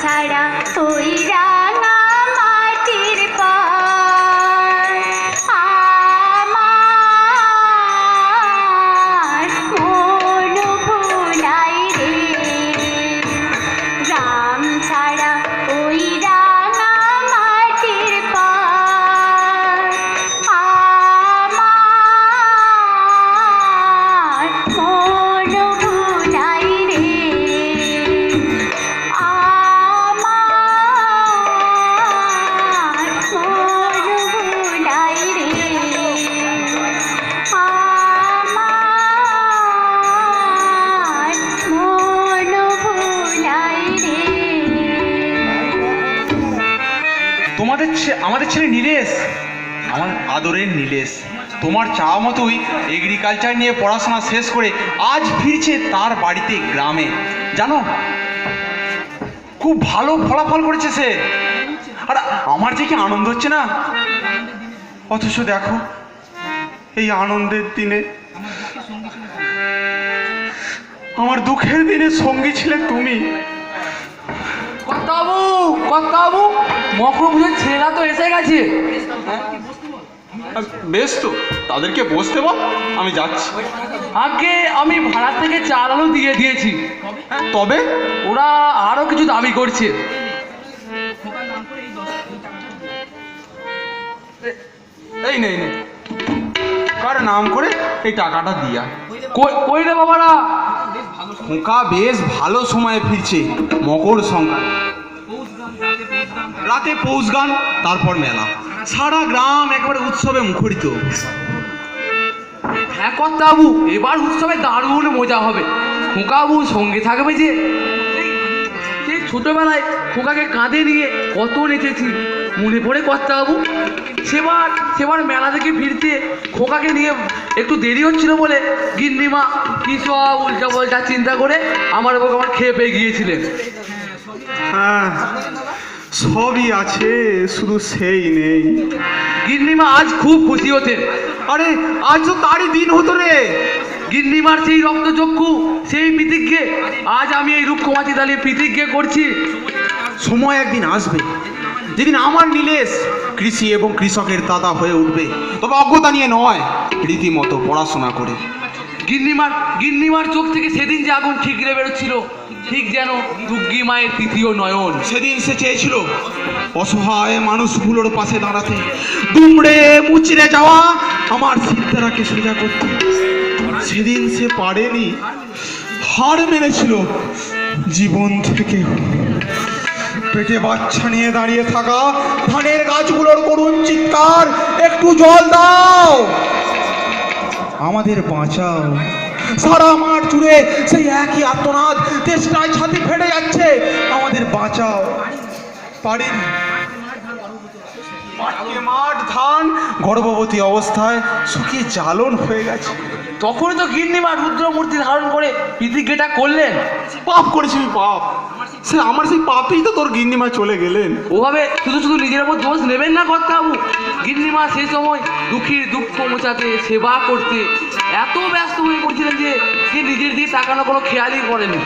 ছাড়া ওই রাঙা মাটির পার আমার মন ভুলাই রে গ্রাম ছাড়া ওই রাঙা মাটির পার আমার মন ভুলাই রে আমাদের ছেলে নীলেশ, আমার আদরের নীলেশ, তোমার চাওয়া মতোই এগ্রিকালচার নিয়ে পড়াশোনা শেষ করে আজ ফিরছে তার বাড়িতে গ্রামে। জানো, খুব ভালো ফলাফল করেছে সে। আর আমার যে কি আনন্দ হচ্ছে না, অথচ দেখো এই আনন্দের দিনে আমার দুঃখের দিনে সঙ্গী ছিলে তুমি। কর্তাবাবু, মকর পুজোর ছেলেরা তো এসে গেছে। বেশ, তো তাদেরকে বসতে বল, আমি যাচ্ছি। আগে আমি ভাড়া থেকে চাল আলু দিয়ে দিয়েছি, তবে ওরা আরো কিছু দাবি করছে। এই নেই কার নাম করে এই টাকাটা দিয়া। কই রে বাবারা? খোকা বেশ ভালো সময়ে ফিরছে। মকর সংক্রান্তি, রাতে পৌষ গান, তারপর মেলা, সারা গ্রাম একেবারে উৎসবে মুখরিত। হ্যাঁ কর্তাবাবু, এবার উৎসবে দারুণ মজা হবে। খোকাবাবু সঙ্গে থাকবে যে। সেই ছোটবেলায় খোকাকে কাঁধে নিয়ে কত নেচেছি, মনে পড়ে কর্তাবাবু? সেবার মেলা থেকে ফিরতে খোকাকে নিয়ে একটু দেরি হচ্ছিল বলে গিন্নিমা কি সব উল্টা পাল্টা চিন্তা করে আমার খেয়ে পেয়ে গিয়েছিলেন। হ্যাঁ, সবই আছে, শুধু সেই নেই। গিন্নিমা আজ খুব খুশি হতেন। আরে আজ তো তারই দিন হতো রে। গিন্নিমার সেই রক্তচক্ষু, সেই প্রতিজ্ঞে আজ আমি এই রূপকুমারী দাঁড়িয়ে প্রতিজ্ঞা করছি। সময় একদিন আসবে যেদিন আমার নীলেশ কৃষি এবং কৃষকের দাদা হয়ে উঠবে, তবে অজ্ঞতা নিয়ে নয়, রীতিমতো পড়াশোনা করে। গিন্নিমার চোখ থেকে সেদিন যে আগুন ঠিকরে বেরোচ্ছিল, ঠিক যেন দুর্গি মায়ের তৃতীয় নয়ন। সেদিন সে চেয়েছিল অসহায় মানুষগুলোর পাশে দাঁড়াতে, দুমড়ে মুচড়ে যাওয়া আমার সিদ্ধারাকে সোজা করতে। সেদিন সে পারেনি, হার মেনেছিল জীবন থেকে। পেটে বাচ্চা নিয়ে দাঁড়িয়ে থাকা ধানের গাছগুলোর করুণ চিৎকার, একটু জল দাও, আমাদের বাঁচাও। সারা মাঠ জুড়ে সেই একই আর্তনাদ, তেষ্টায় ছাতি ফেটে যাচ্ছে, আমাদের বাঁচাও। পারিনি। মাঠ ধান গর্ভবতী অবস্থায় শুকিয়ে জ্বালন হয়ে গেছে। তখন তো গিন্নিমা রুদ্রমূর্তি ধারণ করে প্রতিজ্ঞাটা করলেন। পাপ করেছি পাপ, সে আমার সেই পাপেই তো তোর গিন্নিমা চলে গেলেন। ওভাবে শুধু নিজের ওপর দোষ নেবেন না কর্তাবাবু। গিন্নিমা সেই সময় দুঃখীর দুঃখ মোচাতে, সেবা করতে এত ব্যস্ত হয়ে পড়ছিলেন যে সে নিজের দিকে তাকানো কোনো খেয়ালই করেনি।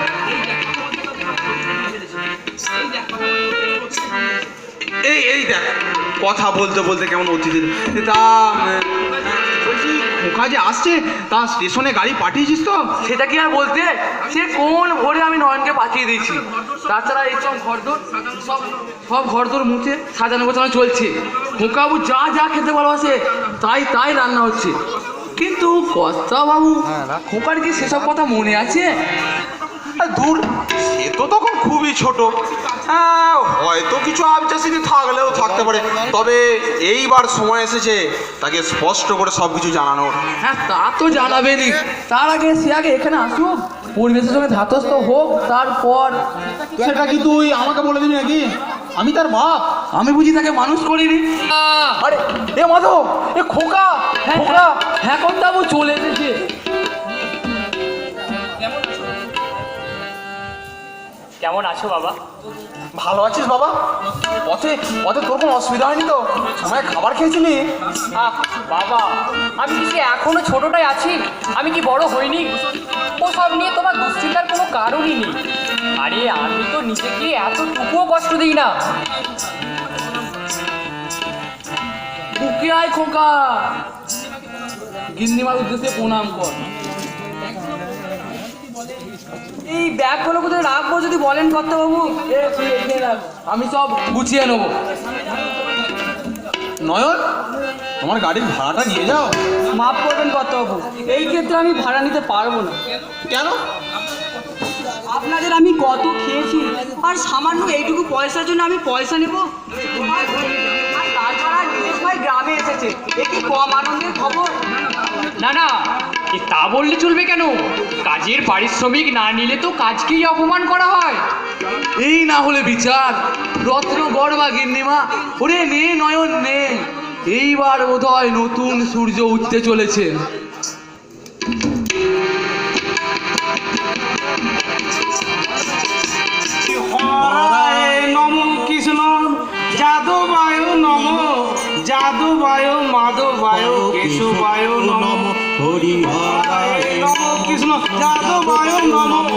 এই দেখ, কথা বলতে বলতে কেমন অতিথি। তা বলছি, খোকা যে আসছে, তা স্টেশনে গাড়ি পাঠিয়েছিস তো? সেটা কি আর বলতে, সে কোন ভোরে আমি নয়নকে পাঠিয়ে দিয়েছি। তাছাড়া এই সব ঘরদোর মুছে সাজানো গোছানো চলছে। খোকাবাবু যা খেতে ভালোবাসে তাই রান্না হচ্ছে। কিন্তু কর্তাবাবু, খোকার কি সেসব কথা মনে আছে? দূর, সে তো তখন খুবই ছোট। হ্যাঁ, হয়তো কিছু আবজাসিনি থাকলেও থাকতে পারে, তবে এইবার সময় এসেছে তাকে স্পষ্ট করে সব কিছু জানানোর। হ্যাঁ, তা তো জানাবেনই। তার আগে সে এখানে আসুক, পরিবেশের সঙ্গে ধাতস্থ হোক, তারপর। সেটা কি তুই আমাকে বলে দিবি নাকি? আমি তার বাপ। আমি বুঝি তাকে মানুষ করিনি? আরে এ মাধব, এ খোকা। হ্যাঁ কর্তাবাবু, চলে এসেছে। কেমন আছো বাবা? ভালো আছিস বাবা? পথে পথে তোর কোনো অসুবিধা হয়নি তো? সময় খাবার খেয়েছিলি? বাবা, আমি কি সে এখনো ছোটটাই আছি? আমি কি বড় হইনি? ও সব নিয়ে তোমার দুশ্চিন্তার কোনো কারণই নেই। আরে আমি তো নিজেকে এতটুকুও কষ্ট দিই না। বুকে আয় খোকা, গিন্নিমার উদ্দেশ্যে প্রণাম কর। এই ব্যাগগুলো কোথায় রাখবো যদি বলেন কর্তাবাবু? আমি সব গুছিয়ে নেবো। নয়ন, তোমার গাড়ির ভাড়াটা নিয়ে যাও। মাফ করবেন কর্তাবাবু, এই ক্ষেত্রে আমি ভাড়া নিতে পারবো না। কেন? আপনাদের আমি কত খেয়েছি, আর সামান্য এইটুকু পয়সার জন্য আমি পয়সা নেব? আর তাছাড়া দিনেশ ভাই গ্রামে এসেছে, এ কি কম আনন্দের খবর? না না, এ তা বললে চলবে কেন? কাজের পারিশ্রমিক না নিলে তো কাজকেই অপমান করা হয়। এই না হলে বিচার, রত্ন গড়বা গিন্নিমা। ওরে নে নয়ন নে, এইবার বোধহয় নতুন সূর্য উঠতে চলেছে। নম কৃষ্ণ যাদবায় নম, যাদবায় মাধবায় কেশবায় নম, হরিহরায় নম কৃষ্ণ যাদবায় নম,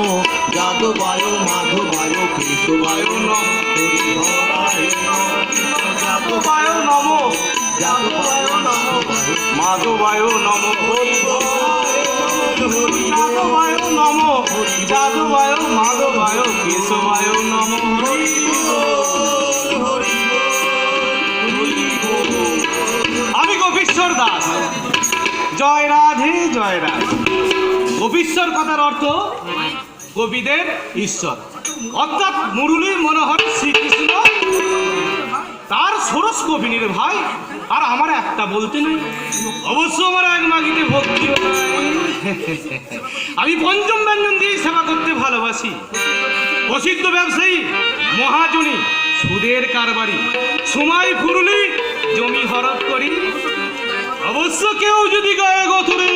যাদবায় মাধবায় কেশবায় নম, হরিহরায় যাদবায় নম, যাদবায় নম, মাধবায় নম, যাদবায় নম, যাদবায় মাধবায় কেশবায় নম, হরি হরি। আমি গোপীশ্বর দাস। জয় রাধে জয় রাধে। গোপীশ্বর কথার অর্থ গোপীদের ঈশ্বর, অর্থাৎ মুরলী মনোহর শ্রীকৃষ্ণ তার ষোড়শ গোপিনীর ভাই। আর আমার একটা বলতে নেই, অবশ্য আমার এক মাগিতে ভক্তিও নাই। আমি পঞ্চম ব্যঞ্জন দিয়ে সেবা করতে ভালোবাসি। প্রসিদ্ধ ব্যবসায়ী, মহাজনী, সুদের কারবারি, সময় ফুরুলি, জমি হরপ করি। অবশ্য কেউ যদি গায়ে গথুরে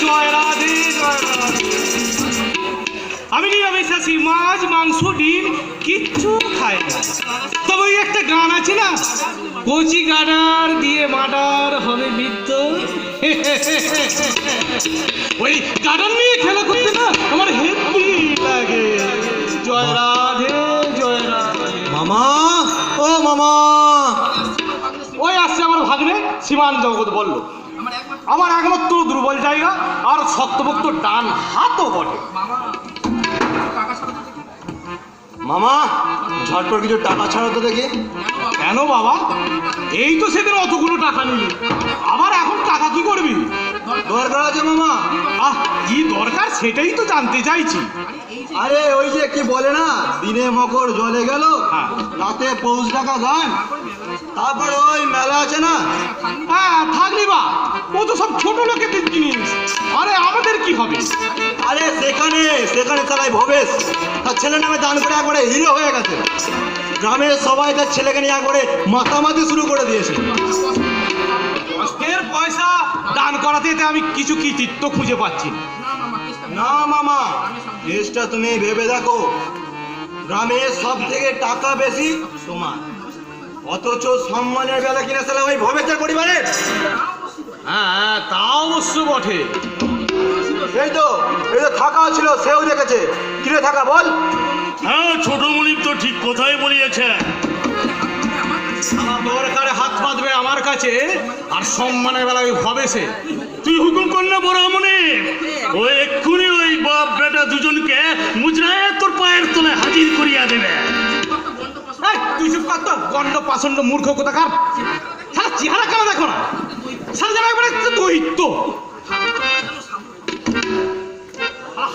জয় রাধে জয় রাধে। আমি নিরামিষাশী, মাছ মাংস ডিম কিচ্ছু খাই না। তবে ওই একটা গান আছে না, কচি গাডার দিয়ে মাডার হবে বৃত্ত, ওই গাডার নিয়ে খেলা করতে না আমার হেব্বি লাগে। জয় রাধে জয় রাধে। মামা, ও মামা। ওই আসছে আমার ভাগ্নে সীমান জগৎ বলল, আমার একমাত্র দুর্বল জায়গা আর শক্তভক্ত ডান হাতও বটে। মামা, ঝটপট কিছু টাকা ছাড়ো তো দেখি। কেন বাবা? এই তো সেদিন অতগুলো টাকা নিলি, আবার এখন টাকা কি করবি? দরকার আছে মামা। কি দরকার সেটাই তো জানতে চাইছি। আরে ওই যে কি বলে না, দিনে মকর জলে গেল, হ্যাঁ। রাতে পৌষ টাকা গান। তারপর ওই মেলা আছে না, হ্যাঁ থাকলি বা, ও তো সব ছোট লোকেদের জিনিস। আরে আমাদের কি হবে? আরে সেখানে সেখানে তারাই ভবেশ তার ছেলে নামে দান করে একবারে হিরো হয়ে গেছে। গ্রামের সবাই তার ছেলেকে নিয়ে একবারে মাতামাতি শুরু করে দিয়েছে। কষ্টের পয়সা দান করাতে এতে আমি কিছু কৃতিত্ব খুঁজে পাচ্ছি না। না মামা, জিনিসটা তুমি ভেবে দেখো, গ্রামে সব থেকে টাকা বেশি তোমার, অথচ সম্মানের বেলা কিনা সালা ওই ভবেশের পরিবারের। হ্যাঁ তা অবশ্য বটে। এই তো থাকা ছিল, সেও দেখেছে। কিরে থাকা বল? হ্যাঁ, ছোট মনিব তো ঠিক কথাই বলিয়েছে। দরকারে হাত বাঁধবে আমার কাছে, আর সম্মানের বেলা ওই ভবেশে। তুই হুকুম কর না বড় মনিব, ও এক্ষুনি ওই বাপ বেটা দুজনকে মুজরায় তোর পায়ের তলায় হাজির করিয়া দেবে। এই, তুই চুপ কর তো, গন্ড পাষণ্ড মূর্খ কোথাকার। সারা চেহারা কেন দেখো না, সারা যেন একবারে দৈত্য।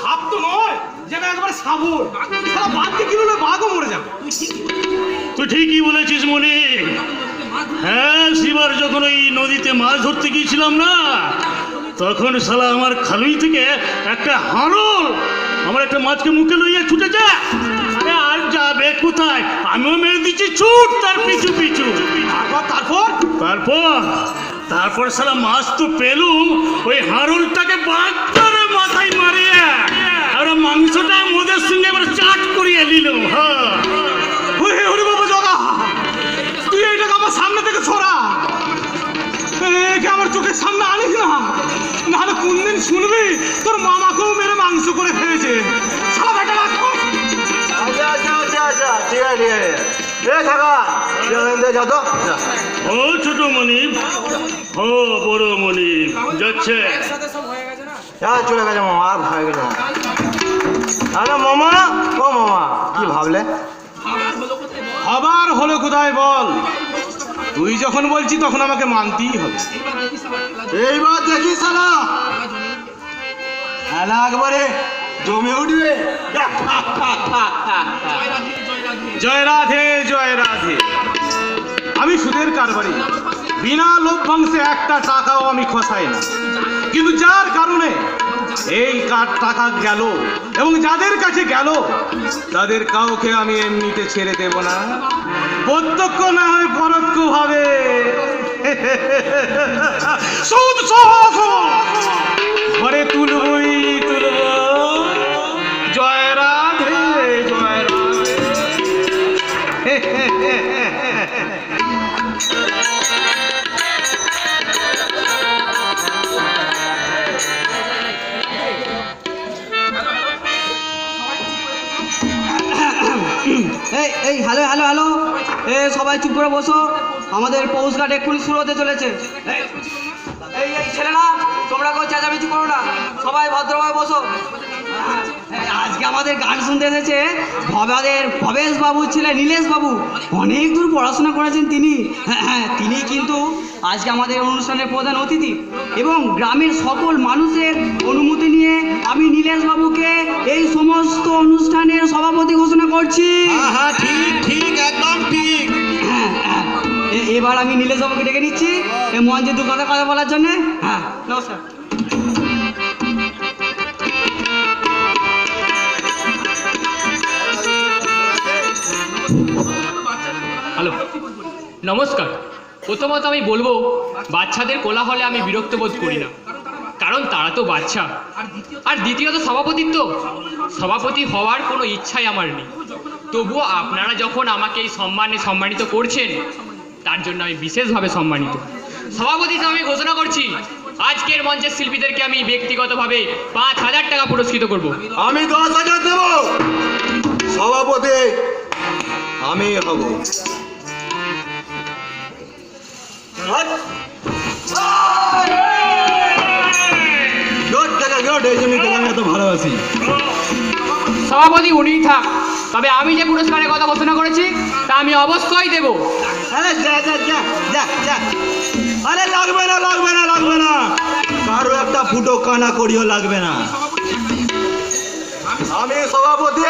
হাত তো নয়, যেন একবারে সাবুর। সারা বাদ দিয়ে কিলো বাঘও মরে যাবে। তুই ঠিকই বলেছিস মনিব। হ্যাঁ, সেবার যখন ওই নদীতে মাছ ধরতে গিয়েছিলাম না, তখন শালা আমার খালুই থেকে একটা হারল আমার একটা মাছকে মুখে লইয়া ছুটে যা। আরে আর যাবে কোথায়, আমিও মেরে দিচ্ছি ছুট তার পিছু পিছু। তারপর তারপর তারপর শালা মাছ তো পেলুম, ওই হারলটাকে বাঁধরে মাথায় মারিয়ে আর মাংসটা মোদের সঙ্গে এবার চাট করিয়ে নিল। হ্যাঁ ওরে বাবা জগা, তুই এইটাকে আমার সামনে থেকে সরা, একে আমার চোখের সামনে আনিস না, নাহলে কোনদিন শুনবি তোর মামাকেও মেরে মাংস করে খেয়েছে। শালা বেটা রাখ। আচ্ছা আচ্ছা আচ্ছা আচ্ছা ঠিক আছে ঠিক আছে। এ থাকা যা তো যা। ও ছোট মনিব, ও বড় মনিব যাচ্ছে। হ্যাঁ চলে গেছে মামা, আর হয়ে গেছে মামা। আরে মামা, ও মামা কি ভাবলে? আবার হলো কোথায় বল? তুই যখন বলছি তখন আমাকে মানতেই হবে। এইবার দেখি শালা খেলা একবারে জমে উঠবে। জয় রাধে জয় রাধে। আমি সুদের কারবারি, বিনা লভ্যাংশে একটা টাকাও আমি খসাই না, কিন্তু যার কারণে এই টাকা গেল এবং যাদের কাছে গেল তাদের কাউকে আমি এমনিতে ছেড়ে দেব না, প্রত্যক্ষ না হয় পরোক্ষ ভাবে সুদ সহ ঘরে তুলবই তুলব। জয় রাধে জয় রাধে। এই এই হ্যালো হ্যালো হ্যালো, এ সবাই চুপ করে বসো, আমাদের পৌষ ঘাট এক্ষুনি শুরু হতে চলেছে। এই এই ছেলেরা, তোমরা কেউ চেঁচামেচি করো না, সবাই ভদ্রভাবে বসো। আজকে আমাদের গান শুনতে এসেছে ভবেশ বাবুর ছেলে নীলেশ বাবু, অনেক দূর পড়াশোনা করেছেন তিনি। হ্যাঁ, তিনি কিন্তু আজকে আমাদের অনুষ্ঠানের প্রধান অতিথি, এবং গ্রামের সকল মানুষের অনুমতি নিয়ে আমি নীলেশ বাবুকে এই সমস্ত অনুষ্ঠানের সভাপতি ঘোষণা করছি। হ্যাঁ ঠিক ঠিক একদম ঠিক। হ্যাঁ, এবার আমি নীলেশ বাবুকে ডেকে নিচ্ছি এই মঞ্চে দু কথা বলার জন্য। হ্যাঁ, নমস্কার। হ্যালো, নমস্কার। প্রথমত আমি বলবো, বাচ্চাদের কোলাহলে আমি বিরক্ত বোধ করি না, কারণ তারা তো বাচ্চা। আর দ্বিতীয়ত সভাপতি হওয়ার কোনো ইচ্ছাই আমার নেই। তবুও আপনারা যখন আমাকে এই সম্মানে সম্মানিত করছেন, তার জন্য আমি বিশেষভাবে সম্মানিত। সভাপতি হিসেবে আমি ঘোষণা করছি, আজকের মঞ্চের শিল্পীদেরকে আমি ব্যক্তিগতভাবে 5,000 টাকা পুরস্কৃত করব। আমি 10,000 দেব। সভাপতি আমি হব। এই জন্য আমি এত ভালোবাসি। সভাপতি উনিই থাক, তবে আমি যে পুরস্কারের কথা ঘোষণা করেছি তা আমি অবশ্যই দেব। আরে যা যা যা যা যা। আরে লাগবে না লাগবে না লাগবে না, কারো একটা ফুটো কানা করিও লাগবে না। আমি সভাপতি,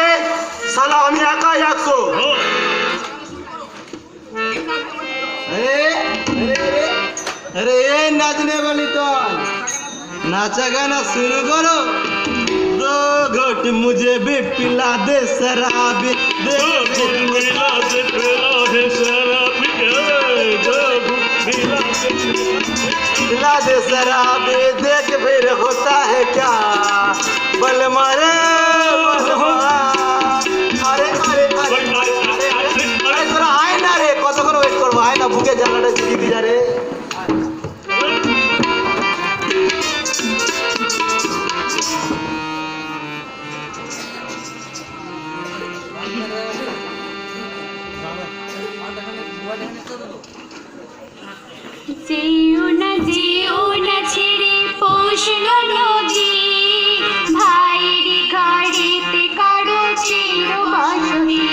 শালা আমি একাই 100। अरे ये नाचने वाली तो नाचा गाना शुरू करो। 2 घोट मुझे भी पिला दे शराबी, दे मिला दे पिला दे शराबी, पिला दे शराबी, देख फिर होता है क्या बल मारे अरे अरे अरे अरे তোরা আয় না রে, কতক্ষণ ওয়েট করবো, আয় না, বুকে জানলাটা ঝুঁকি দিয়ে যা রে। যেও না ছেড়ে পৌঁছল নদী, ভাইয়ের ঘরেতে কারো চির বাসরি।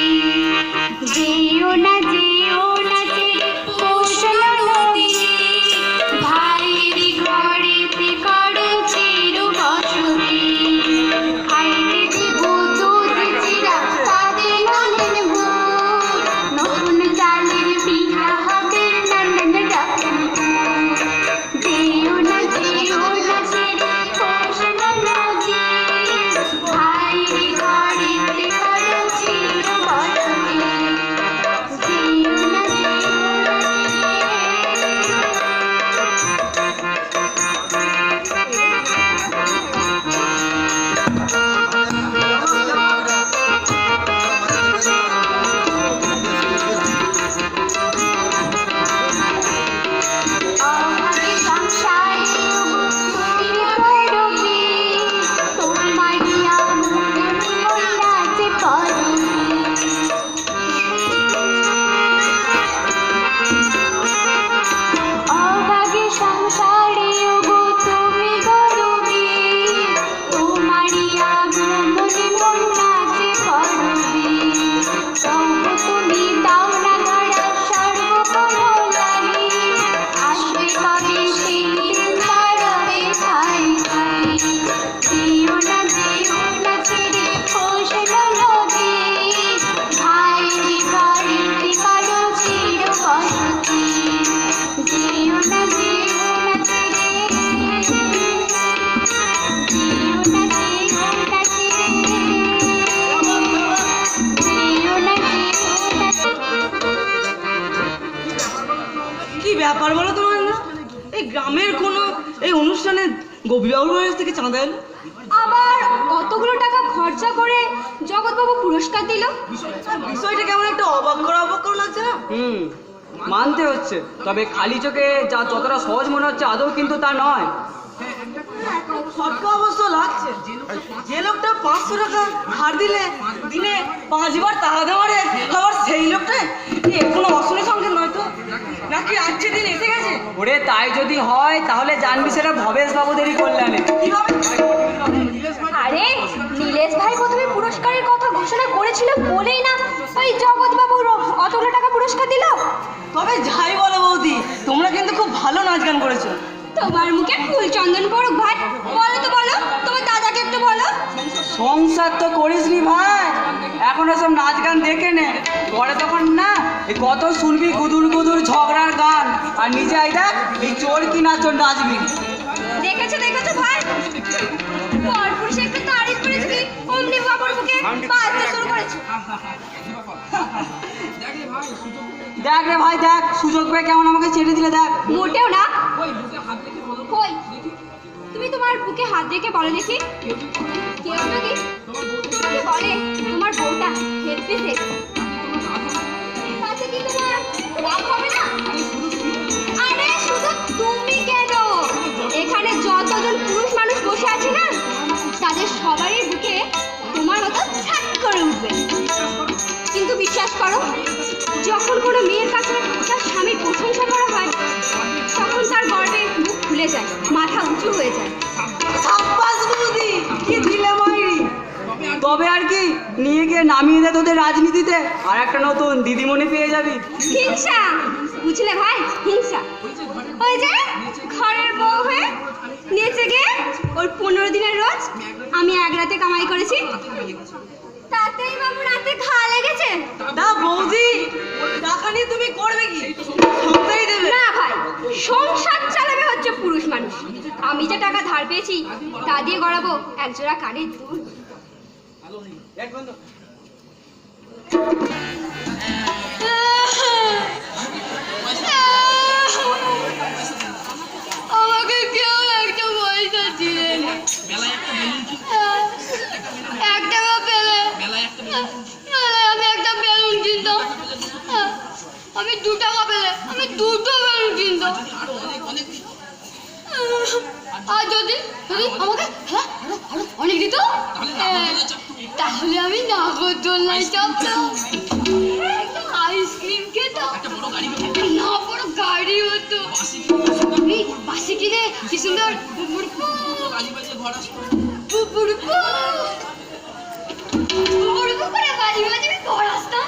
যেও না ছেড়ে পৌঁছল নদী, ভাইয়ের ঘরেতে কারো চির বাসরি। খাইতে দিব দুধ চিরা তাদের নলেন ভোর, নতুন চালের পিঠা হবে কি ব্যাপার বলো তোমার না? এই গ্রামের কোনো এই অনুষ্ঠানে গোপীবাবুর বাড়ি থেকে চাঁদা এলো? আবার কতগুলো টাকা খরচা করে জগৎবাবু পুরস্কার দিল। বিষয়টা কেমন একটা অবাক করা লাগছে না? মানতে হচ্ছে, তবে খালি চোখে যা যতটা সহজ মনে হচ্ছে আদৌ কিন্তু তা নয়। সত্য অবশ্য লাগছে, যে লোকটা 500 টাকা ধার দিলে দিনে 5 বার তাড়াতে পারে, আবার সেই লোকটা কোনো অশনি সংকেত নয় তো, নাকি আজকে দিন এসে গেছে? ওরে তাই যদি হয় তাহলে জানবি সেটা ভবেশ বাবুদেরই কল্যাণে। আরে নীলেশ ভাই প্রথমে পুরস্কারের কথা ঘোষণা করেছিল বলেই না ওই জগৎবাবু অতগুলো টাকা পুরস্কার দিল। তবে যাই বলো বৌদি, তোমরা কিন্তু খুব ভালো নাচ গান করেছো। তোমার মুখে ফুল চন্দন পড়ুক ভাই, বলো তো বলো, তোমার দাদাকে একটু বলো। সংসার তো করিসনি ভাই, এখন সব নাচ গান দেখে নে, পরে তখন না এই কত শুনবি গুদুর গুদুর ঝগড়ার গান, আর নিজে আই দেখ এই চোর কি নাচন নাচবি। দেখেছো ভাই, পরপুরুষে একটু তারিফ করেছিলি, অমনি বাবার মুখে বাজতে শুরু করেছে। দেখ রে ভাই দেখ, সুযোগ পেয়ে কেমন আমাকে ছেড়ে দিলে দেখ। মোটেও না। কই তুমি তোমার বুকে হাত রেখে বলো দেখি, কেউ যদি তোমাকে বলে তোমার বউটা হেব্বি সেক্স, তাতে কি তোমার রাগ হবে না? আরে শুধু তুমি কেন, এখানে যতজন পুরুষ মানুষ বসে আছে না, তাদের সবারই বুকে তোমার মতো ছাট করে উঠবে। কিন্তু বিশ্বাস করো, যখন কোনো মেয়ের কাছে তার স্বামীর প্রশংসা করা হয়, তখন তার গর্বে মুখ খুলে যায়, মাথা উঁচু হয়ে যায়। সাব্বাস বৌদি, কি দিলে মাইরি। তবে আর কি, নিয়ে গিয়ে নামিয়ে দে তোদের রাজনীতিতে, আর একটা নতুন দিদিমণি পেয়ে যাবি। হিংসা, বুঝলে ভাই, হিংসা। ওই যে ঘরের বউ হয়ে নেচে গিয়ে ওর 15 দিনের রোজ আমি এক রাতে কামাই করেছি, তাতেই বাবু রাতে খাওয়া লেগেছে। না বৌদি, টাকা নিয়ে তুমি করবে কি? সংসারই দেবে না ভাই, সংসার চালাবে হচ্ছে পুরুষ মানুষ। আমি যে টাকা ধার পেয়েছি তা দিয়ে গড়াবো একজোড়া কানের দুল। আমাকে কেউ একটা পয়সা দিলেন, 1 টাকা পেলে আমি একটা বেলুন কিনতাম, আমি 2 টাকা পেলে আমি 2টো বেলুন কিনতাম। আর যদি আমাকে আরো অনেক দিত, তাহলে আমি নাগরদোলনায় চাপতাম, আইসক্রিম খেতাম, না বড় গাড়ি হতো, আমি বাসে কিনে কি সুন্দর করে বাড়ি বাড়ি ঘর আসতাম।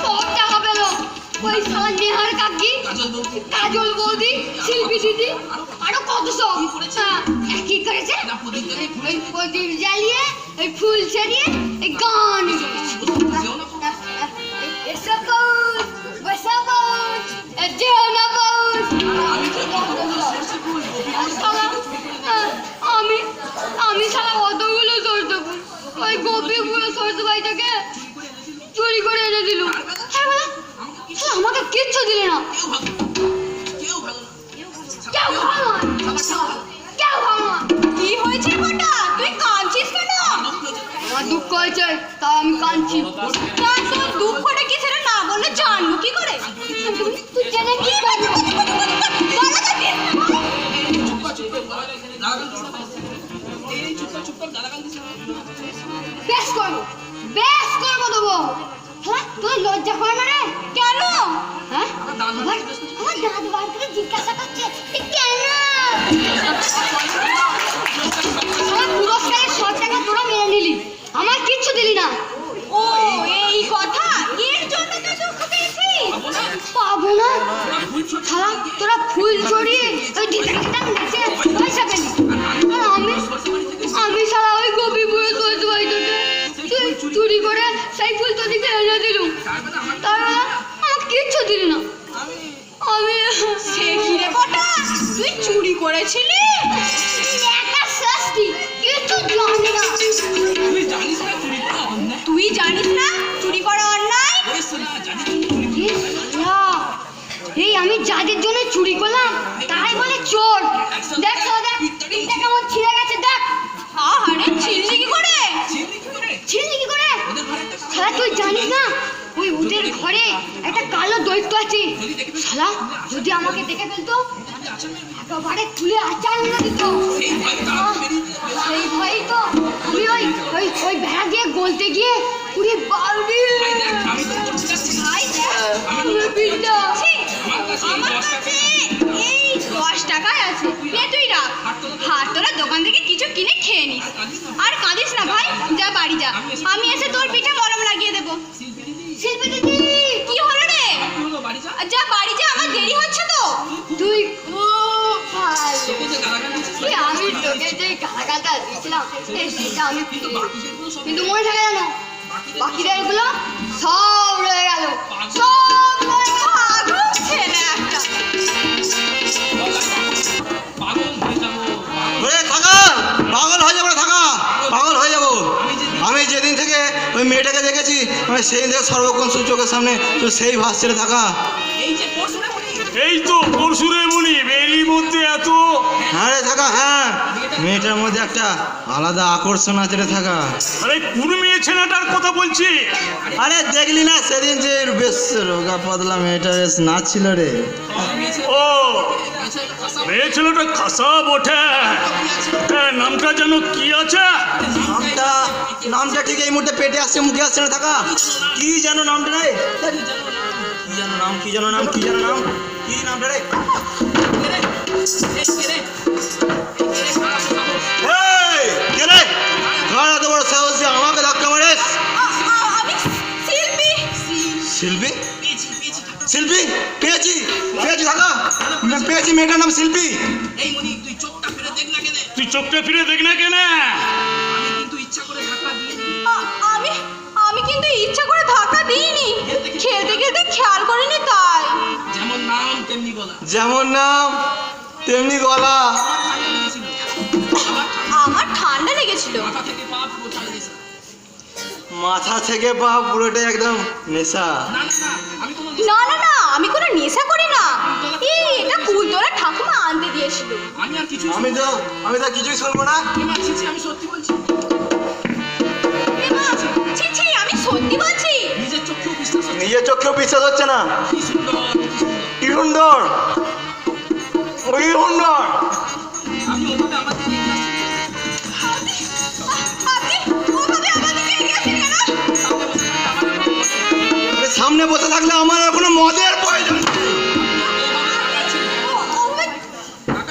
সব টাকা পেল ওই সালা নেহার কাকি, কাজল বৌদি, শিল্পী দিদি, আরো কত সব কি করেছে, ওই প্রদীপ জ্বালিয়ে, ওই ফুল ছড়িয়ে, এই গান, এসব বউজ, বসা বউজ, যেও না বউজ। আমি সারা অতগুলো সরষে ফুল ওই গোপীপুরের সরষে বাড়ি থেকে চুরি করে এনে দিল। আমাকে কিচ্ছু দিলে না, কেউ ভালো নয়। কি হয়েছে বেটা, তুই কাঁদছিস কেন? আমার দুঃখ হয়েছে তাই আমি কাঁদছি। তোর দুঃখটা কি সেটা না বললে জানবো কি করে? তুই জেনে কি করবি? বেশ করবো দেবো। হ্যাঁ, তোর লজ্জা করে না রে? কেন? হ্যাঁ, আমার দাদু বার করে জিজ্ঞাসা করছে কেন? আমার পুরস্কারের 100 টাকা তোরা মেরে নিলি, আমার কিচ্ছু দিলি না। ও এই কথা, এর জন্য তুই দুঃখ পেয়েছিস? পাবো না শালা, তোরা ফুল ছড়িয়ে ওই দিদাটা নাচে পয়সা পেলি, আমি শালা ওই গোপীপুরের সরষে বাড়ি থেকে চুরি করে সেই ফুল তোদিকে এনে দিলুম, তারপরে আমাকে কিচ্ছু দিলি না। আমি সে ঘিরে কটা তুই চুরি করেছিলি? একা শাস্তি, কিচ্ছু জানি না। তুই জানিস না চুরি করা অন্যায়? আমি যাদের জন্য চুরি করলাম তাই বলে চোর। দেখ শালা দেখ, পিঠটা কেমন ছিঁড়ে গেছে দেখ। আরে ছিঁড়লি কি করে? ছিঁড়লি কি করে? শালা তুই জানিস না ওই ওদের ঘরে একটা কালো দৈত্য আছে। শালা যদি আমাকে দেখে ফেলতো একেবারে তুলে আচার মেরে দিত। সেই ভয়ই তো আমি ওই ভেড়া দিয়ে গলতে গিয়ে পুরে বাড়ি। আমার কাছে এই 10 টাকায় আছে, নে তুই রাখ। হাট তোরা দোকান থেকে কিছু কিনে খেয়ে নিস। আর কাঁদিস না ভাই, যা বাড়ি যা, আমি এসে তোর পিঠে মলম লাগিয়ে দেবো। শিল্পী দিদি কি হলো রে? যা বাড়ি যা, আমার দেরি হচ্ছে তো। তুই খুব ভালো। আমি তোকে যে গালাগালটা দিয়েছিলাম সেটা আমি কিন্তু মনে থাকে জানো, বাকিদের গুলো সব রয়ে গেল, সব রয়ে গেল। আগুন ছেলে একটা। ওরে থাকা, পাগল হয়ে যাবো থাকা, পাগল হয়ে যাবো। আমি যেদিন থেকে ওই মেয়েটাকে দেখেছি মানে সেই থেকে সর্বক্ষণ চোখের সামনে তো সেই ভাসছে রে থাকা। এই তো পরশুরে মনি এরই মধ্যে এত হ্যাঁ রে থাকা, হ্যাঁ মেয়েটার মধ্যে একটা আলাদা আকর্ষণ আছে রে থাকা। আরে কোন মেয়ে ছেলেটার কথা বলছি? আরে দেখলি না সেদিন যে বেশ রোগা পাতলা মেয়েটা বেশ নাচছিল রে। ও মেয়ে ছেলেটা খাসা বটে। হ্যাঁ, নামটা যেন কি আছে? নামটা ঠিক এই মুহূর্তে পেটে আসছে, মুখে আসছে না থাকা। কি যেন নামটা রে? কি যেন নাম কি নামটা রে? এই, কে রে? কার এত বড় সাহস যে আমাকে ধাক্কা মারিস? শিল্পী? শিল্পী? পেয়েছি থাকা, পেয়েছি, মেয়েটার নাম শিল্পী। তুই চোখটা ফিরে দেখ না কেন? আমি কিন্তু ইচ্ছা করে ধাক্কা দিইনি, খেলতে খেলতে খেয়াল করিনি তাই। যেমন নাম তেমনি গলা। আমার ঠান্ডা লেগেছিল। মাথা থেকে পা পুরোটাই একদম নেশা। না না না, আমি কোনো নেশা করি না। এটা কুলতলা ঠাকুমা আনতে দিয়েছিল। আমি তো কিছুই শুনবো না। এমা, ছি ছি, আমি সত্যি বলছি। নিজের চোখেও বিশ্বাস হচ্ছে না। কি সুন্দর, কি সুন্দর। আপনি ওভাবে আমার দিকে এগিয়ে আসেন কেন? সামনে বসে থাকলে আমার আর কোনো মদের প্রয়োজন নেই।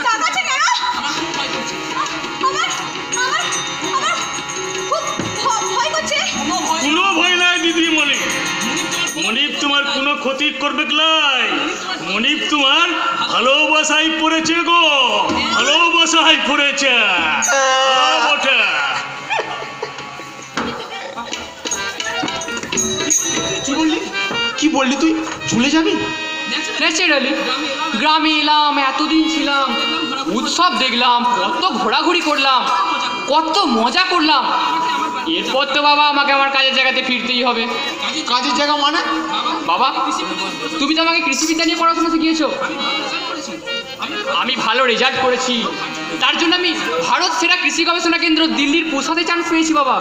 তাকাচ্ছে কেন? আমার খুব ভয় করছে। কোনো ভয় নাই দিদি মনি। মনিপ তোমার কোনো ক্ষতি করবে লাই। মনিপ তোমার ভালোবাসায় পড়েছে গো, ভালোবাসায় পড়েছে। বটে কি বললি তুই? চলে যাবি? ন্যাচারালি গ্রামে এলাম, এতদিন ছিলাম, উৎসব দেখলাম, কত ঘোরাঘুরি করলাম, কত মজা করলাম। এরপর তো বাবা আমাকে আমার কাজের জায়গাতে ফিরতেই হবে। কাজের জায়গা মানে? বাবা তুমি তো আমাকে কৃষিবিদ্যা নিয়ে পড়াশোনা শিখিয়েছো। আমি ভালো রেজাল্ট করেছি, তার জন্য আমি ভারত সেরা কৃষি গবেষণা কেন্দ্র দিল্লির পোষাতে চান্স পেয়েছি বাবা,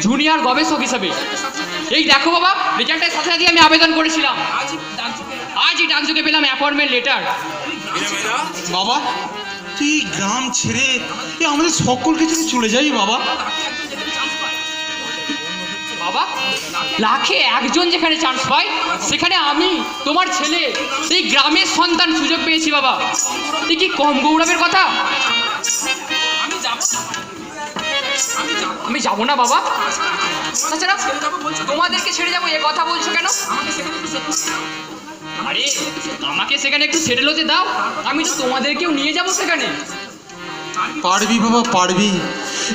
জুনিয়র গবেষক হিসাবে। এই দেখো বাবা, রেজাল্টের সাথে সাথে আমি আবেদন করেছিলাম, আজই ডাকযোগে পেলাম অ্যাপয়েন্টমেন্ট লেটার। বাবা তুই গ্রাম ছেড়ে আমাদের সকলকে ছেড়ে চলে যাবি বাবা? বাবা লাখে একজন যেখানে চান্স পায় সেখানে আমি তোমার ছেলে এই গ্রামের সন্তান সুযোগ পেয়েছি বাবা, তুই কি কম গৌরবের কথা? আমি যাবো না বাবা। তাছাড়া তোমাদেরকে ছেড়ে যাবো এ কথা বলছো কেন? আরে আমাকে সেখানে একটু সেটেল হতে দাও, আমি তো তোমাদেরকেও নিয়ে যাবো সেখানে। পারবি বাবা, পারবি।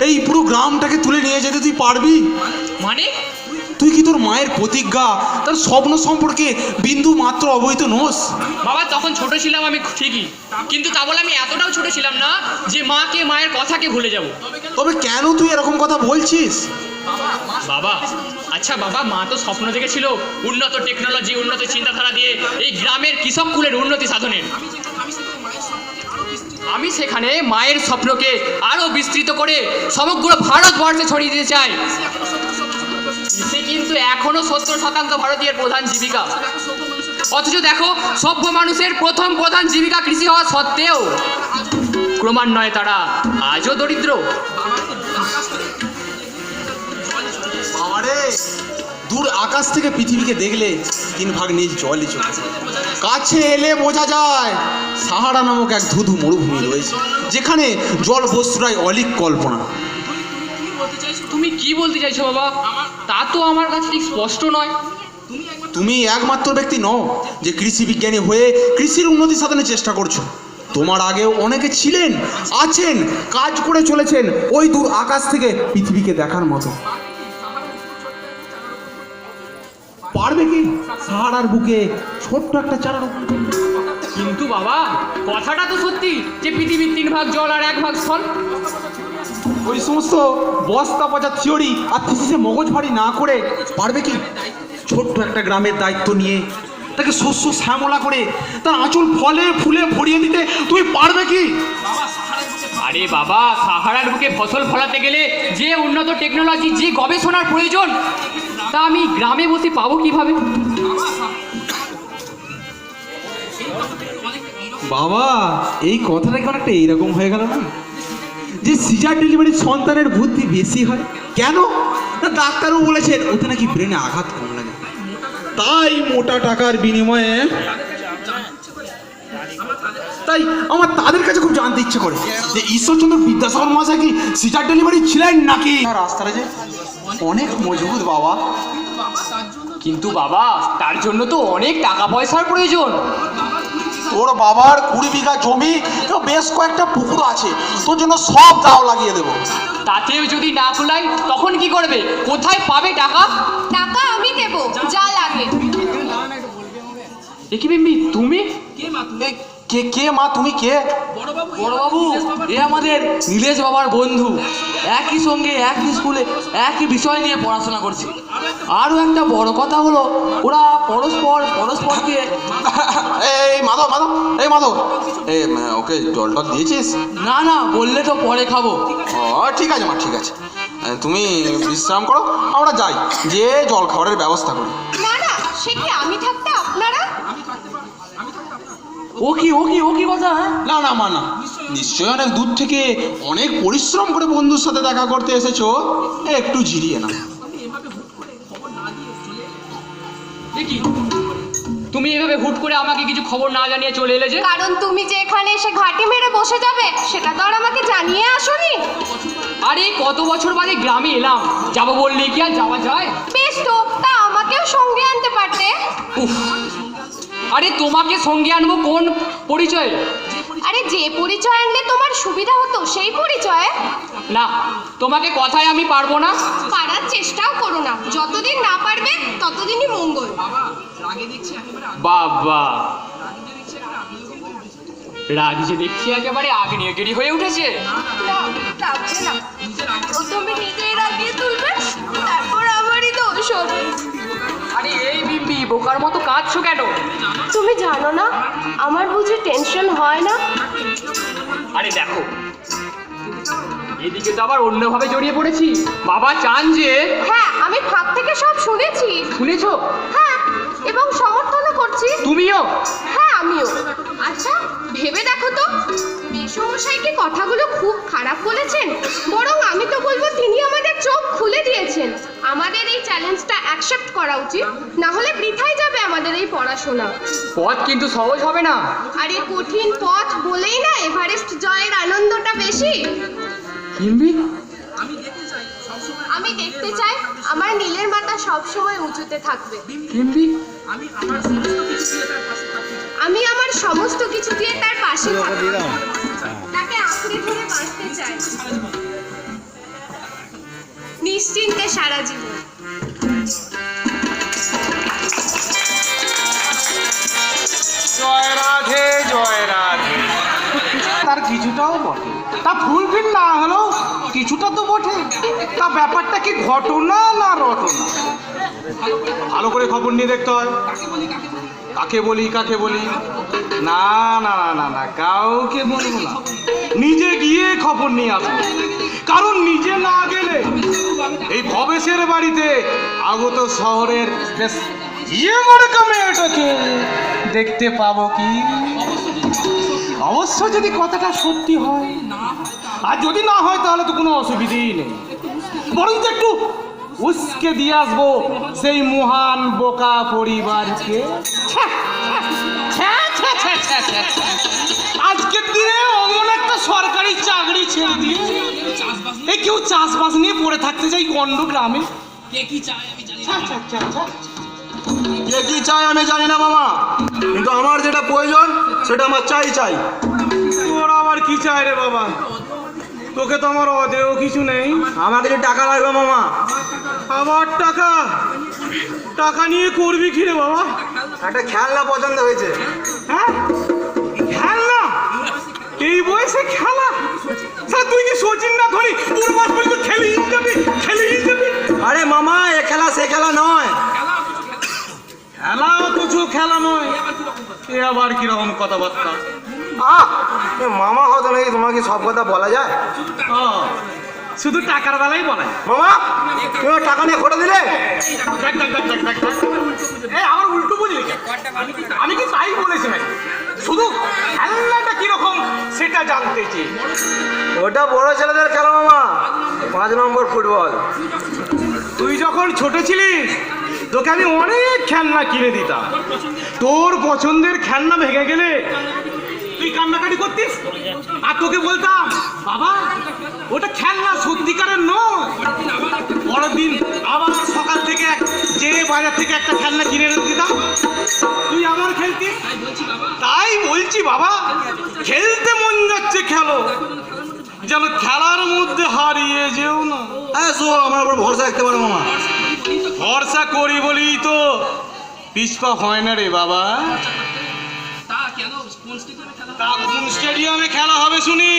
এই পুরো গ্রামটাকে তুলে নিয়ে যেতে তুই পারবি? মানে তুই কি তোর মায়ের প্রতিজ্ঞা, তার স্বপ্ন সম্পর্কে বিন্দু মাত্র অবহিত নোস? বাবা তখন ছোট ছিলাম আমি ঠিকই, কিন্তু তা বলে আমি এতটাও ছোট ছিলাম না যে মাকে মায়ের কথাকে ভুলে যাব। তবে কেন তুই এরকম কথা বলছিস? বাবা, আচ্ছা বাবা, মা তো স্বপ্ন দেখেছিল উন্নত টেকনোলজি, উন্নত চিন্তাধারা দিয়ে এই গ্রামের কৃষক কুলের উন্নতি সাধনের। আমি সেখানে মায়ের স্বপ্নকে আরো বিস্তৃত করে সমগ্র ভারতবর্ষে ছড়িয়ে দিতে চাই। কৃষি কিন্তু এখনো 70% ভারতীয়ের প্রধান জীবিকা। অথচ দেখো, সভ্য মানুষের প্রথম প্রধান জীবিকা কৃষি হওয়া সত্ত্বেও ক্রমান্বয়ে তারা আজও দরিদ্র। বাবারে, দূর আকাশ থেকে পৃথিবীকে দেখলে 3 ভাগ নিজ জলই চোখে, কাছে এলে বোঝা যায় সাহারা নামক এক ধুধু মরুভূমি রয়েছে, যেখানে জল বস্তুরাই অলিক কল্পনা। তুমি কি বলতে চাইছো বাবা? তা তো আমার কাছে ঠিক স্পষ্ট নয়। তুমি একমাত্র ব্যক্তি নও যে কৃষি বিজ্ঞানী হয়ে কৃষির উন্নতি সাধনের চেষ্টা করছো। তোমার আগেও অনেকে ছিলেন, আছেন, কাজ করে চলেছেন ওই দূর আকাশ থেকে পৃথিবীকে দেখার মতো। পারবে কি সাহারার বুকে ছোট্ট একটা চারা রোপণ করতে? কিন্তু বাবা, কথাটা তো সত্যি যে পৃথিবীর 3 ভাগ জল আর 1 ভাগ স্থল। ওই সমস্ত বস্তা পচা থিওরি আর থিসিসে মগজ ভারী না করে পারবে কি ছোট্ট একটা গ্রামের দায়িত্ব নিয়ে তাকে শস্য শ্যামলা করে তার আঁচল ফলে ফুলে ভরিয়ে দিতে তুমি পারবে কি? আরে বাবা, সাহারার বুকে ফসল ফলাতে গেলে যে উন্নত টেকনোলজি, যে গবেষণার প্রয়োজন, তা আমি গ্রামে বসে পাবো কিভাবে? বাবা, এই কথাটা কেমন একটা এইরকম হয়ে গেল না, যে সিজার ডেলিভারির সন্তানের বুদ্ধি বেশি হয়। কেন না, ডাক্তারও বলেছেন ওতে নাকি ব্রেনে আঘাত কম লাগে। তাই মোটা টাকার বিনিময়ে তাই আমার তাদের কাছে খুব জানতে ইচ্ছে করে যে ঈশ্বরচন্দ্র বিদ্যাসাগর মহাশয় কি সিজার ডেলিভারি ছিলেন নাকি। রাস্তাটা যে অনেক মজবুত বাবা। কিন্তু বাবা, তার জন্য তো অনেক টাকা পয়সার প্রয়োজন। তোর বাবার 20 বিঘা জমি, বেশ কয়েকটা পুকুর আছে, তোর জন্য সব দাও লাগিয়ে দেবো। তাতেও যদি না কুলায় তখন কি করবে? কোথায় পাবে টাকা? টাকা আমি দেব, যা লাগে। এ কি বিম্বি, তুমি? কে কে মা, তুমি কে? বড়বাবু, এ আমাদের নীলেশ বাবার বন্ধু। একই সঙ্গে একই স্কুলে একই বিষয় নিয়ে পড়াশোনা করছি। আরও একটা বড় কথা হলো, ওরা পরস্পরকে এই মাধব, এই মাধব, এই ওকে জল টল দিয়েছিস? না বললে তো পরে খাবো। ও ঠিক আছে মা, ঠিক আছে, তুমি বিশ্রাম করো, আমরা যাই, যে জল খাবারের ব্যবস্থা করি। না না, সে কি আমি থাকতে আপনারা? ও কি কথা? হ্যাঁ, না মা, না, নিশ্চয়ই অনেক দূর থেকে অনেক পরিশ্রম করে বন্ধুর সাথে দেখা করতে এসেছো, একটু জিরিয়ে না। দেখি, তুমি এভাবে হুট করে আমাকে কিছু খবর না জানিয়ে চলে এলে যে? কারণ তুমি যে এখানে এসে ঘাঁটি মেরে বসে যাবে সেটা তো আর আমাকে জানিয়ে আসোনি। আরে কত বছর বাদে গ্রামে এলাম, যাবো বললে কি আর যাওয়া যায়? বেশ তো, তা আমাকেও সঙ্গে আনতে পারতে। উফ, আরে তোমাকে সঙ্গে আনবো কোন পরিচয়ে? আরে যে পরিচয় আনলে তোমার সুবিধা হতো সেই পরিচয়ে। না, তোমাকে কথায় আমি পারবো না। পারার চেষ্টাও করো না, যতদিন না পারবে ততদিনই মঙ্গল। বাবা, রাগ যে দেখছি একেবারে আগ্নেয়গিরি হয়ে উঠেছে। রাখছে না, প্রথমে নিজেই রাগিয়ে তুলবে, তারপর আমারই দোষ হবে। আরে এই বিম্বি, বোকার মতো কাঁদছো কেন? তুমি জানো না আমার বুঝি টেনশন হয় না? আরে দেখো, এদিকে তো আবার অন্যভাবে জড়িয়ে পড়েছি। বাবা চান যে। হ্যাঁ, আমি ফাঁক থেকে সব শুনেছি। শুনেছো? হ্যাঁ, এবং সমর্থনও করছি। তুমিও? হ্যাঁ, আমিও। আচ্ছা, ভেবে দেখো তো, মেসমশাই কি কথাগুলো খুব খারাপ বলেছেন? বরং আমি তো বলবো তিনি আমাদের চোখ খুলে দিয়েছেন। আমাদের এই চ্যালেঞ্জটা অ্যাকসেপ্ট করা উচিত, না হলে বৃথাই যাবে আমাদের এই পড়াশোনা। পথ কিন্তু সহজ হবে না। আর এই কঠিন পথ বলেই না এভারেস্ট জয়ের আনন্দটা বেশি। বিম্বি, আমি দেখতে চাই আমার নীলের মাথা সবসময় উঁচুতে থাকবে। বিম্বি, আমি আমার সমস্ত কিছু দিয়ে তার পাশে থাকবো, তাকে আঁকড়ে ধরে বাঁচতে চাই নিশ্চিন্তে সারা জীবন। জয় রাধে, জয় রাধে। তার কিছুটাও বটে। তা ফুলফিল না হলেও কিছুটা তো বটে। তা ব্যাপারটা কি ঘটনা না রটনা? ভালো করে খবর নিয়ে দেখতে হয়। কাকে বলি না না না না কাউকে বলবো না, নিজে গিয়ে খবর নিয়ে আসবো। কারণ নিজে না গেলে এই ভবেশের বাড়িতে আগত শহরের বেশ মেয়েটাকে দেখতে পাবো কি? অবশ্য যদি কথাটা সত্যি হয়, আর যদি না হয় তাহলে তো কোনো অসুবিধেই নেই। বরঞ্চ একটু উস্কে দিয়ে আসবো সেই মহান বোকা পরিবারকে। আজকের দিনে অমন একটা সরকারি চাকরি ছেড়ে দিয়ে এই কেউ চাষবাস নিয়ে পড়ে থাকতে চাই গন্ড গ্রামে। কে কি চায় আমি জানি না মামা, কিন্তু আমার যেটা প্রয়োজন সেটা আমার চাই। তোর আবার কি চাই রে বাবা? তোকে তো আমার অদেও কিছু নেই। আমার কিছু টাকা লাগবে মামা। আবার টাকা নিয়ে করবি কি রে বাবা? একটা খেলনা পছন্দ হয়েছে। হ্যাঁ, খেলনা? এই বয়সে খেলা? স্যার তুই কি সচিন না ধরি পূর্বাস বলি তো খেলেই যাবি? আরে মামা, এ খেলা সে খেলা নয়। খেলাও কিছু খেলা নয়, এ আবার কিরকম কথাবার্তা? মামা কথা নাকি, তোমাকে সব কথা বলা যায়? শুধু টাকার বেলাই বলাই। মামা তুমি টাকা নিয়ে খোটা দিলে? আমার উল্টো বুঝলি? আমি কি তাই বলেছি নাকি? শুধু খেলনাটা কিরকম সেটা জানতে চেয়ে। ওটা বড় ছেলেদের খেলা মামা, 5 নম্বর ফুটবল। তুই যখন ছোট ছিলিস তোকে আমি অনেক খেলনা কিনে দিতাম। তোর পছন্দের খেলনা ভেঙে গেলে তুই কান্নাকাটি করতিস, আর তোকে বলতাম বাবা ওটা খেলনা সত্যিকারের নয়। পরের দিন আবার সকাল থেকে যে বাজার থেকে একটা খেলনা কিনে এনে দিতাম, তুই আমার খেলতিস। তাই বলছি বাবা, খেলতে মন যাচ্ছে খেলো, যেন খেলার মধ্যে হারিয়ে যেও না। হ্যাঁ আমার উপর ভরসা রাখতে পারো মামা। ভরসা করি বলি তো পিছপা হয় না রে বাবা। তা কোন স্টেডিয়ামে খেলা হবে শুনি?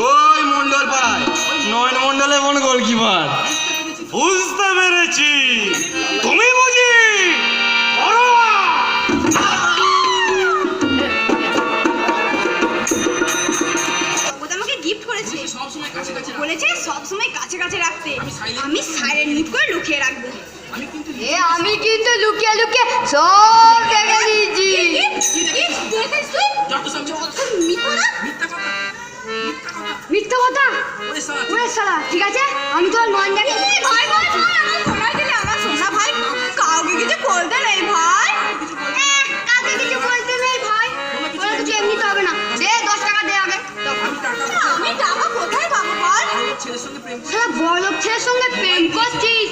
ওই মন্ডল পাড়ায়, 9 মন্ডলে মন গোলকিপার। বুঝতে পেরেছি, তুমি বুঝি আমাকে গিফট করেছে, বলেছে সবসময় কাছে কাছে রাখতে। আমি সাইলেন্ট মুড করে লুকিয়ে রাখবো। আমি কিন্তু লুকিয়ে সব দেখে নিয়েছি। মিথ্যা কথা? ওরে শালা, ঠিক আছে আমি তোর নন জানি। ভাই আমার সোনা দিলে, আমার সোনা ভাই কাউকে কিছু বলতে নেই ভাই। কাউকে কিছু বলতে নেই ভাই, ওরা কিছু এমনিতে হবে না। দে 10 টাকা দে আগে। আমি টাকা কোথায় পাবো বল? শালা বড়লোক ছেলের সঙ্গে প্রেম করছিস,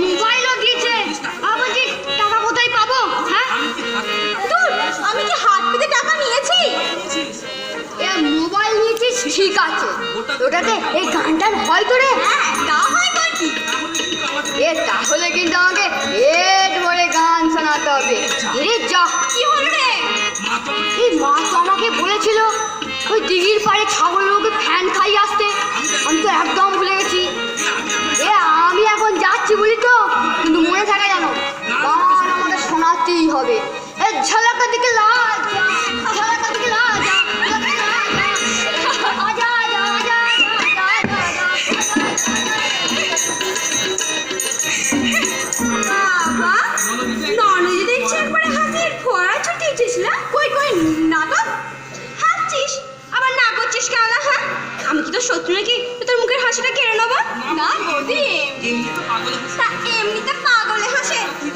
মোবাইলও দিয়েছে, আবার বলছিস টাকা কোথায় পাবো? হ্যাঁ দূর, আমি কি হাত পেতে টাকা নিয়েছি? মোবাইল নিয়েছিস ঠিক আছে, ওটাতে এই গানটার হয় তো রে? তা হয় কি? তাহলে কিন্তু আমাকে পেট ভরে গান শোনাতে হবে। যা কি হলো রে? এই মা তো আমাকে বলেছিল ওই দিঘির পাড়ে ছাগলগুলোকে ফ্যান খাইয়ে আসতে, আমি তো একদম ভুলে গেছি। আমি এখন যাচ্ছি বলি তো, কিন্তু মনে থাকে জানো গান আমাকে শোনাতেই হবে। ঝলক দিকে লাজ, ঝলক দিকে লাজ, ননদি দেখছি একবারে হাতের ফোড়া ছুটিয়েছিস না? কই না তো হাসছিস, আবার না করছিস কেন? হ্যাঁ আমি কি তোর শত্রু নাকি তোর মুখের হাসিটা কেড়ে নেবো? না বৌদি, এমনিতে পাগলে হাসে, তুই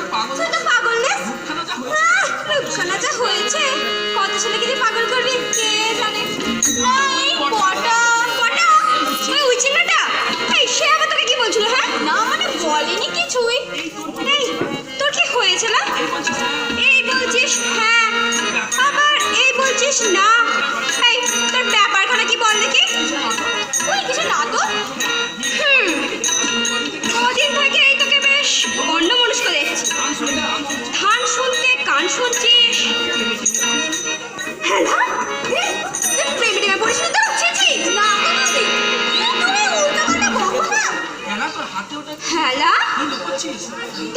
তো পাগল নেস। রূপখানা যা হয়েছে, কত ছেলেকে যে পাগল করবি কে জানে। ওই উচিনাটা সে আবার তোকে কি বলছিল? হ্যাঁ না মানে বলেনি কিছুই। এই তোর কি হয়েছে না? এই বলছিস হ্যাঁ, আবার এই বলছিস না। এই তোর ব্যাপারখানা কি বল দেখি? ওই কিছু না তো। কদিন থেকে এই তোকে বেশ অন্যমনস্ক দেখছি, ধান শুনতে কান শুনছিস। হ্যাঁ না প্রেমে পড়িস না তো?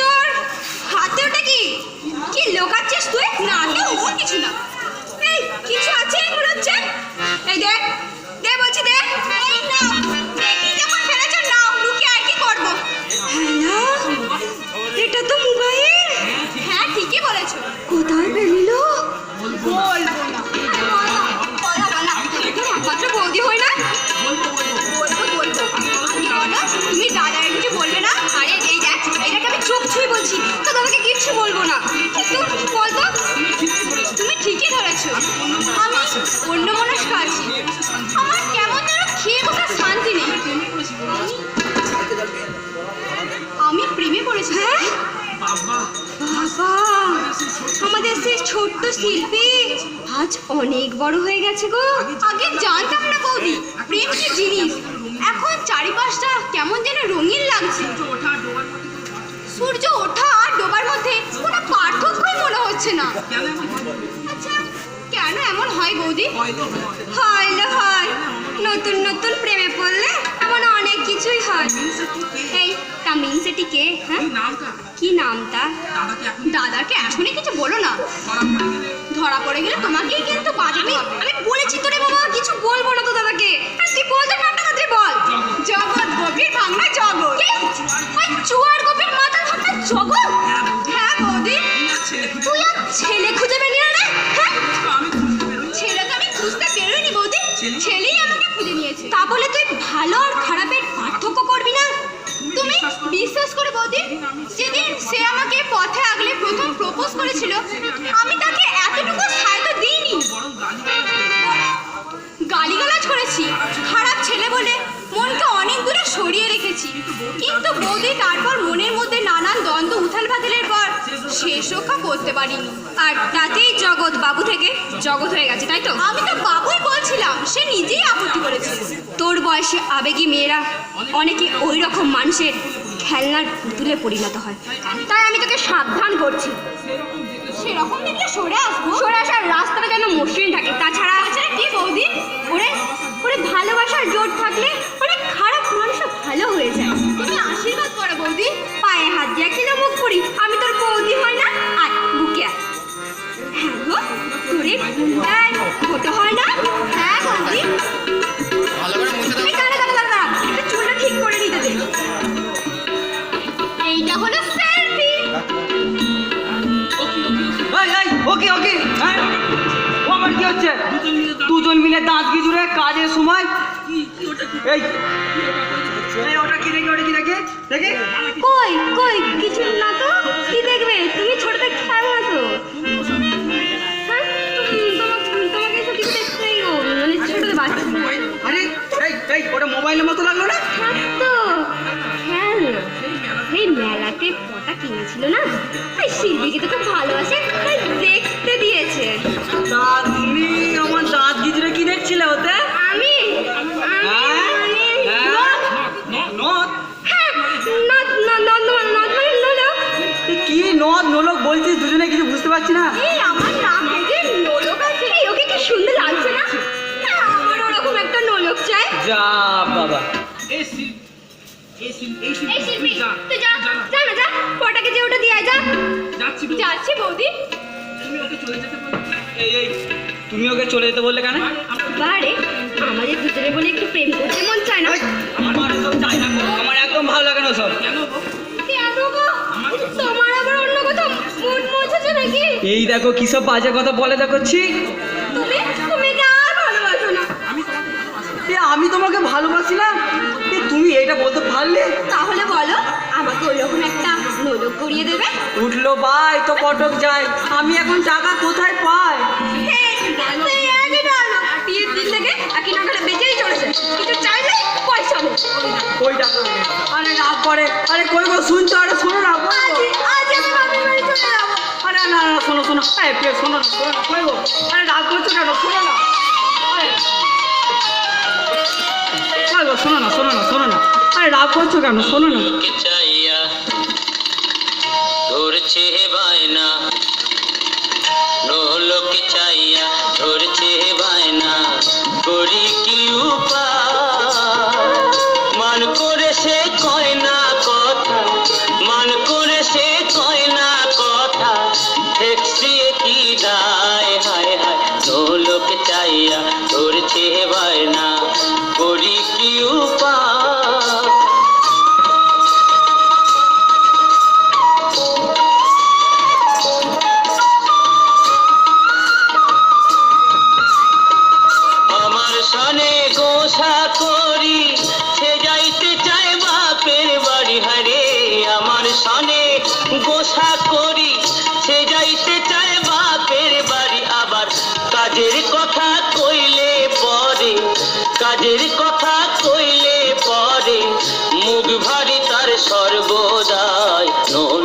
তোর হাতে ওটা কি কি লোকাচ্ছিস তুই? না তো ও কিছু না। এই কিছু আছে মনে হচ্ছে। এই দেখ দে বলছি দে। এই নাও দেখি যখন ফেলেছ নাও, লুকিয়ে আর কি করবো? হ্যালো, এটা তো মোবাইল। হ্যাঁ ঠিকই বলেছো। কোথায় পেলিলো? বলবো না। একমাত্র বৌদি হয় না? বলবো। তুমি দাদার কিছু বলবে না? আরে এই দেখ এটাকে আমি চোখ ছুঁয়ে বলছি, তো দাদাকে কিচ্ছু বলবো না। কিন্তু বলতো তুমি ঠিকই ধরেছো, আমি অন্য মনস্ক আছি। আমার কেমন যেন খেয়ে বসার শান্তি নেই। আমি প্রেমে পড়েছি। হ্যাঁ বাবা, আমাদের সেই ছোট্ট শিল্পী আজ অনেক বড় হয়ে গেছে গো। আগে জানতাম না বৌদি প্রেম কি জিনিস। এখন চারিপাশটা কেমন যেন রঙিন লাগছে। সূর্য ওঠা আর ডোবার মধ্যে কোনো পার্থক্যই মনে হচ্ছে না। আচ্ছা কেন এমন হয় বৌদি? হয় নতুন নতুন প্রেমে পড়লে এমন অনেক কিছুই হয়। এই তা মিনসেটি কে? হ্যাঁ কি নামটা? দাদাকে এখনই কিছু বলো না, ধরা পড়ে গেলে তোমাকেই কিন্তু বাজাবে। আমি বলেছি তোরে বাবা কিছু বলবো না তো দাদাকে। তুই বল তো নামটা মাত্র বল। জগৎ গোপীর ভাঙনা জগৎ। ওই চুয়ার গোপীর মাথা ভাঙনা জগৎ? হ্যাঁ বৌদি, তুই আর ছেলে খুঁজে পেলি না রে? হ্যাঁ ছেলে তো আমি খুঁজতে বেরোইনি বৌদি, ছেলেই আমাকে খুঁজে নিয়েছে। তা বলে তুই ভালো আর খারাপের পার্থক্য করবি না? তুমি বিশ্বাস করে বৌদি, যেদিন সে আমাকে পথে আগলে প্রথম প্রপোজ করেছিল আমি তাকে এতটুকু সাহায্য দিইনি, গালিগালাজ করেছি, খারাপ ছেলে বলে মনকে অনেক দূরে সরিয়ে রেখেছি। কিন্তু বৌদি তারপর মনের মধ্যে নানান দ্বন্দ্ব উথাল পাথালের পর শেষ রক্ষা করতে পারিনি। আর তাতেই জগৎ বাবু থেকে জগৎ হয়ে গেছে, তাই তো? আমি তো বাবুই বলছিলাম, সে নিজেই আপত্তি করেছে। তোর বয়সে আবেগী মেয়েরা অনেকে ওই রকম মানুষের খেলনার পুতুলে পরিণত হয়। তাই আমি তোকে সাবধান করছি, সেরকম দেখলে সরে আসবো। সরে আসার রাস্তাটা যেন মসৃণ থাকে। তাছাড়া কি বৌদি, ওরে ভালোবাসার জোর থাকলে অনেক খারাপ মানুষও ভালো হয়ে যায়। তুমি আশীর্বাদ করো বৌদি, পায়ে হাত দিয়ে খেলে মুখ করি। আমি তোর বৌদি হয় না? আর বুকে আয়। হ্যাঁ গো তোরে হতে হয় না? হ্যাঁ বৌদি। দাঁড়া চুলটা ঠিক করে নিতে দে। এইটা হলো সেলফি। ওকে হ্যাঁ ও আমার কি হচ্ছে? দুজন মিলে দাঁত গিজুরে কাজের সময় এই ওটা কি দেখে দেখে কই কিছু না তো। কি দেখবে তুমি? ছোটদের খেলনা তো। হ্যাঁ তোমাকে এসব কিছু দেখতেই মানে ছোটদের বাচ্চা। আরে এই ওটা মোবাইলের মতো লাগলো না? তো খেলনা এই মেলাতে পটা কিনেছিল না, এই শিল্পীকে তো খুব ভালোবাসে, তাই দেখতে দিয়েছে। তা তুমি আমার দাঁত গিজুরে কি দেখছিলে ওতে? আমি কি নদ নোলক বলছিস? দুজনে কিছু বুঝতে পারছি না। আমার নাম দেখে নোলক আছে। ওকে কি সুন্দর লাগছে না? আমার ওরকম একটা নোলক চাই। যা বাবা, এই শিল্পী তুই যা না পটাকে যে ওটা দিয়ে আয়। যাচ্ছি বৌদি। তুমি ওকে চলে যেতে বললে কেন? বারে আমাদের দুজনে বলে একটু প্রেম করতে মন চায় না? আমার এসব চাই না, আমার একদম ভালো লাগে না সব। কেন গো? তোমার আবার অন্য কথা মন মজেছে নাকি? এই দেখো কি সব বাজে কথা বলে দেখছি। তুমি কি আর ভালোবাসো না? আমি তোমাকে ভালোবাসি না? তুমি এটা বলতে পারলে? তাহলে বলো আমাকে ওইরকম একটা নোলক করিয়ে দেবে। উঠলো ভাই তো কটক যায়, আমি এখন টাকা কোথায় পাই? বিয়ের দিন থেকে একই নাগালে বেঁচেই চলেছে, কিছু চাইলে পয়সা নেই। ওই টাকা আরে রাগ করে। আরে কই গো শুনছো? আরে শোনো না, আজ আমি বাপের বাড়ি চলে যাবো। আরে না শোনো শোনো শোনো না কই গো? আরে রাগ করছো কেন? শোনো না, কই গো শোনো না আরে রাগ করছো কেন? শোনো না। চাইয়া ধরছে বায়না, লোক চাইয়া ধরছে বায়না, করি কি উপায়? মান করে সে কয় না কথা, মান চাইয়া ধরছে বায়না করি কি উপায় আমার সনে গোসা করি সে যাইতে চায় বাপের বাড়ি হারে আমার সনে গোসা করি সে যাইতে চায় বাপের বাড়ি আবার কাজের কথা কইলে পরে কাজের কথা কইলে পরে মুখ ভারী তার সর্বদাই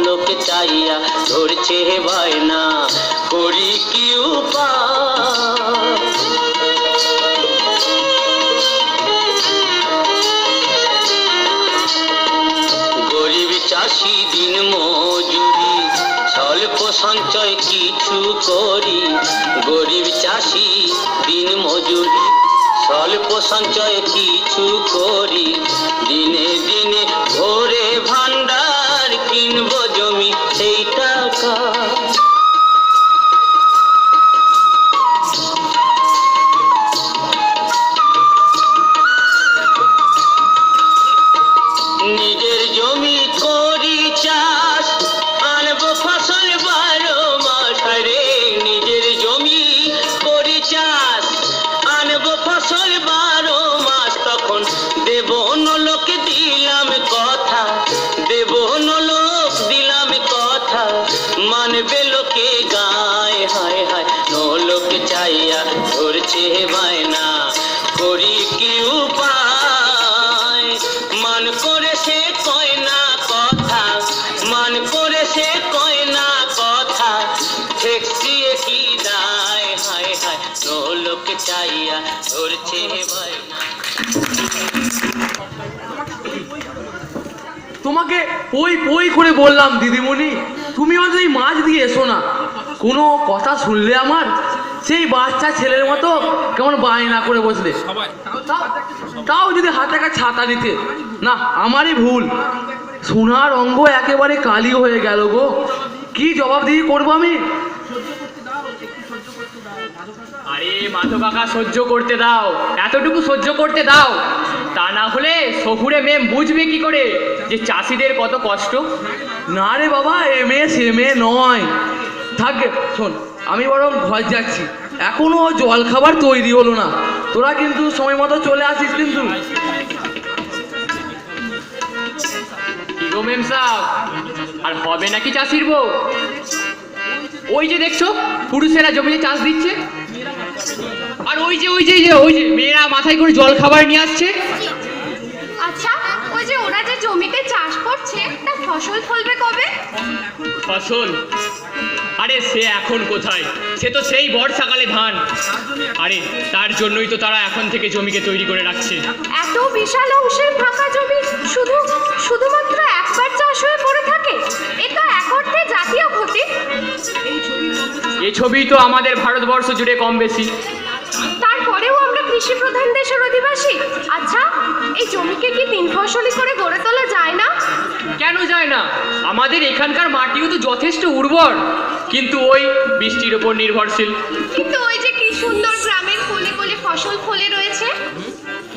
লোক চাইয়া ধরছে বায়না করি কি উপায় গরিব চাষি দিন মজুরি স্বল্প সঞ্চয় কিছু করি গরিব চাষি দিন মজুরি স্বল্প সঞ্চয় কিছু করি দিনে দিনে ভোরে ভান্ডার কিনব জমি সেই টাকা নিজের জমি করি চাষ আনবো ফসল 12 মাস রে নিজের জমি করি চাষ আনবো ফসল 12 মাস তখন দেব লোক দিলাম কথা দেব লোক দিলাম কথা মানবে লোকে গায় হায় হায় লোক চাইয়া ধরছে বায়না করি কি উপায় মান করে সে কয় না কথা মান করে সে কয় না কথা ঠেকছি কি দায় হায় হায় লোক চাইয়া ধরছে বায়না তোমাকে পই পই করে বললাম দিদিমণি তুমি আমাদের এই মাছ দিয়ে এসো না কোনো কথা শুনলে আমার সেই বাচ্চা ছেলের মতো কেমন বায়না করে বসলে তাও যদি হাতে একটা ছাতা দিতে না আমারই ভুল সোনার অঙ্গ একেবারে কালি হয়ে গেল গো কি জবাব দিয়ে করবো আমি আরে মাধব কাকা সহ্য করতে দাও এতটুকু সহ্য করতে দাও তা না হলে শহুরে মেম বুঝবে কি করে যে চাষিদের কত কষ্ট না রে বাবা এমএ নয় থাক শোন আমি বরং ঘর যাচ্ছি এখনো জল খাবার তৈরি হলো না তোরা কিন্তু সময় মতো চলে আসিস কিন্তু কি গো মেম সাহেব আর হবে নাকি চাষির বউ ওই যে দেখছো পুরুষেরা জমিতে চাষ দিচ্ছে আর ওই যে মেয়েরা মাথায় করে জল খাবার নিয়ে আসছে আচ্ছা ওই যে ওরা যে জমিতে চাষ করছে তা ফসল ফলবে কবে? ফসল আরে সে এখন কোথায় সে তো সেই বর্ষাকালে ধান আরে তার জন্যই তো তারা এখন থেকে জমিকে তৈরি করে রাখছে এত বিশাল অংশের ফাঁকা জমি শুধুমাত্র একবার চাষ হয়ে পড়ে থাকে এ তো এক অর্থে জাতীয় ক্ষতি এই ছবি তো আমাদের ভারতবর্ষ জুড়ে কম বেশি তারপরেও আমরা কৃষি প্রধান দেশের অধিবাসী আচ্ছা এই জমিকে কি 3 ফসলি করে গড়ে তোলা যায় না? কেন যায় না আমাদের এখানকার মাটিও তো যথেষ্ট উর্বর কিন্তু ওই বৃষ্টির উপর নির্ভরশীল কিন্তু ওই যে কি সুন্দর গ্রামের কোলে কোলে ফসল ফলে রয়েছে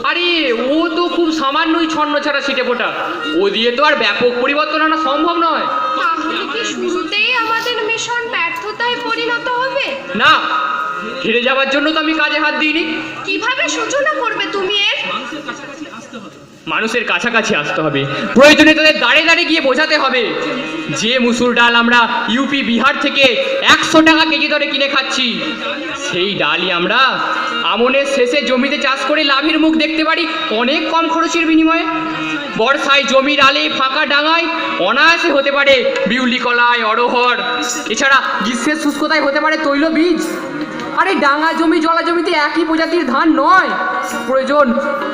আরে ও তো খুব সামান্যই ছন্ন ছাড়া ছিটে ফোটা ও দিয়ে তো আর ব্যাপক পরিবর্তন আনা সম্ভব নয় তাহলে কি শুরুতেই আমাদের মিশন ব্যর্থতায় পরিণত হবে? না হেরে যাওয়ার জন্য তো আমি কাজে হাত দিইনি কিভাবে সূচনা করবে তুমি এর? মানুষের কাছাকাছি আসতে হবে প্রয়োজনে তাদের দাঁড়ে দাঁড়ে গিয়ে বোঝাতে হবে যে মুসুর ডাল আমরা ইউপি বিহার থেকে 100 টাকা কেজি দরে কিনে খাচ্ছি সেই ডালই আমরা আমনের শেষে জমিতে চাষ করে লাভের মুখ দেখতে পারি অনেক কম খরচের বিনিময়ে বর্ষায় জমির আলে ফাঁকা ডাঙায় অনায়াসে হতে পারে বিউলি কলায় অরহর এছাড়া গ্রীষ্মের শুষ্কতায় হতে পারে তৈল বীজ আরে ডাঙা জমি জলা জমিতে একই প্রজাতির ধান নয় প্রয়োজন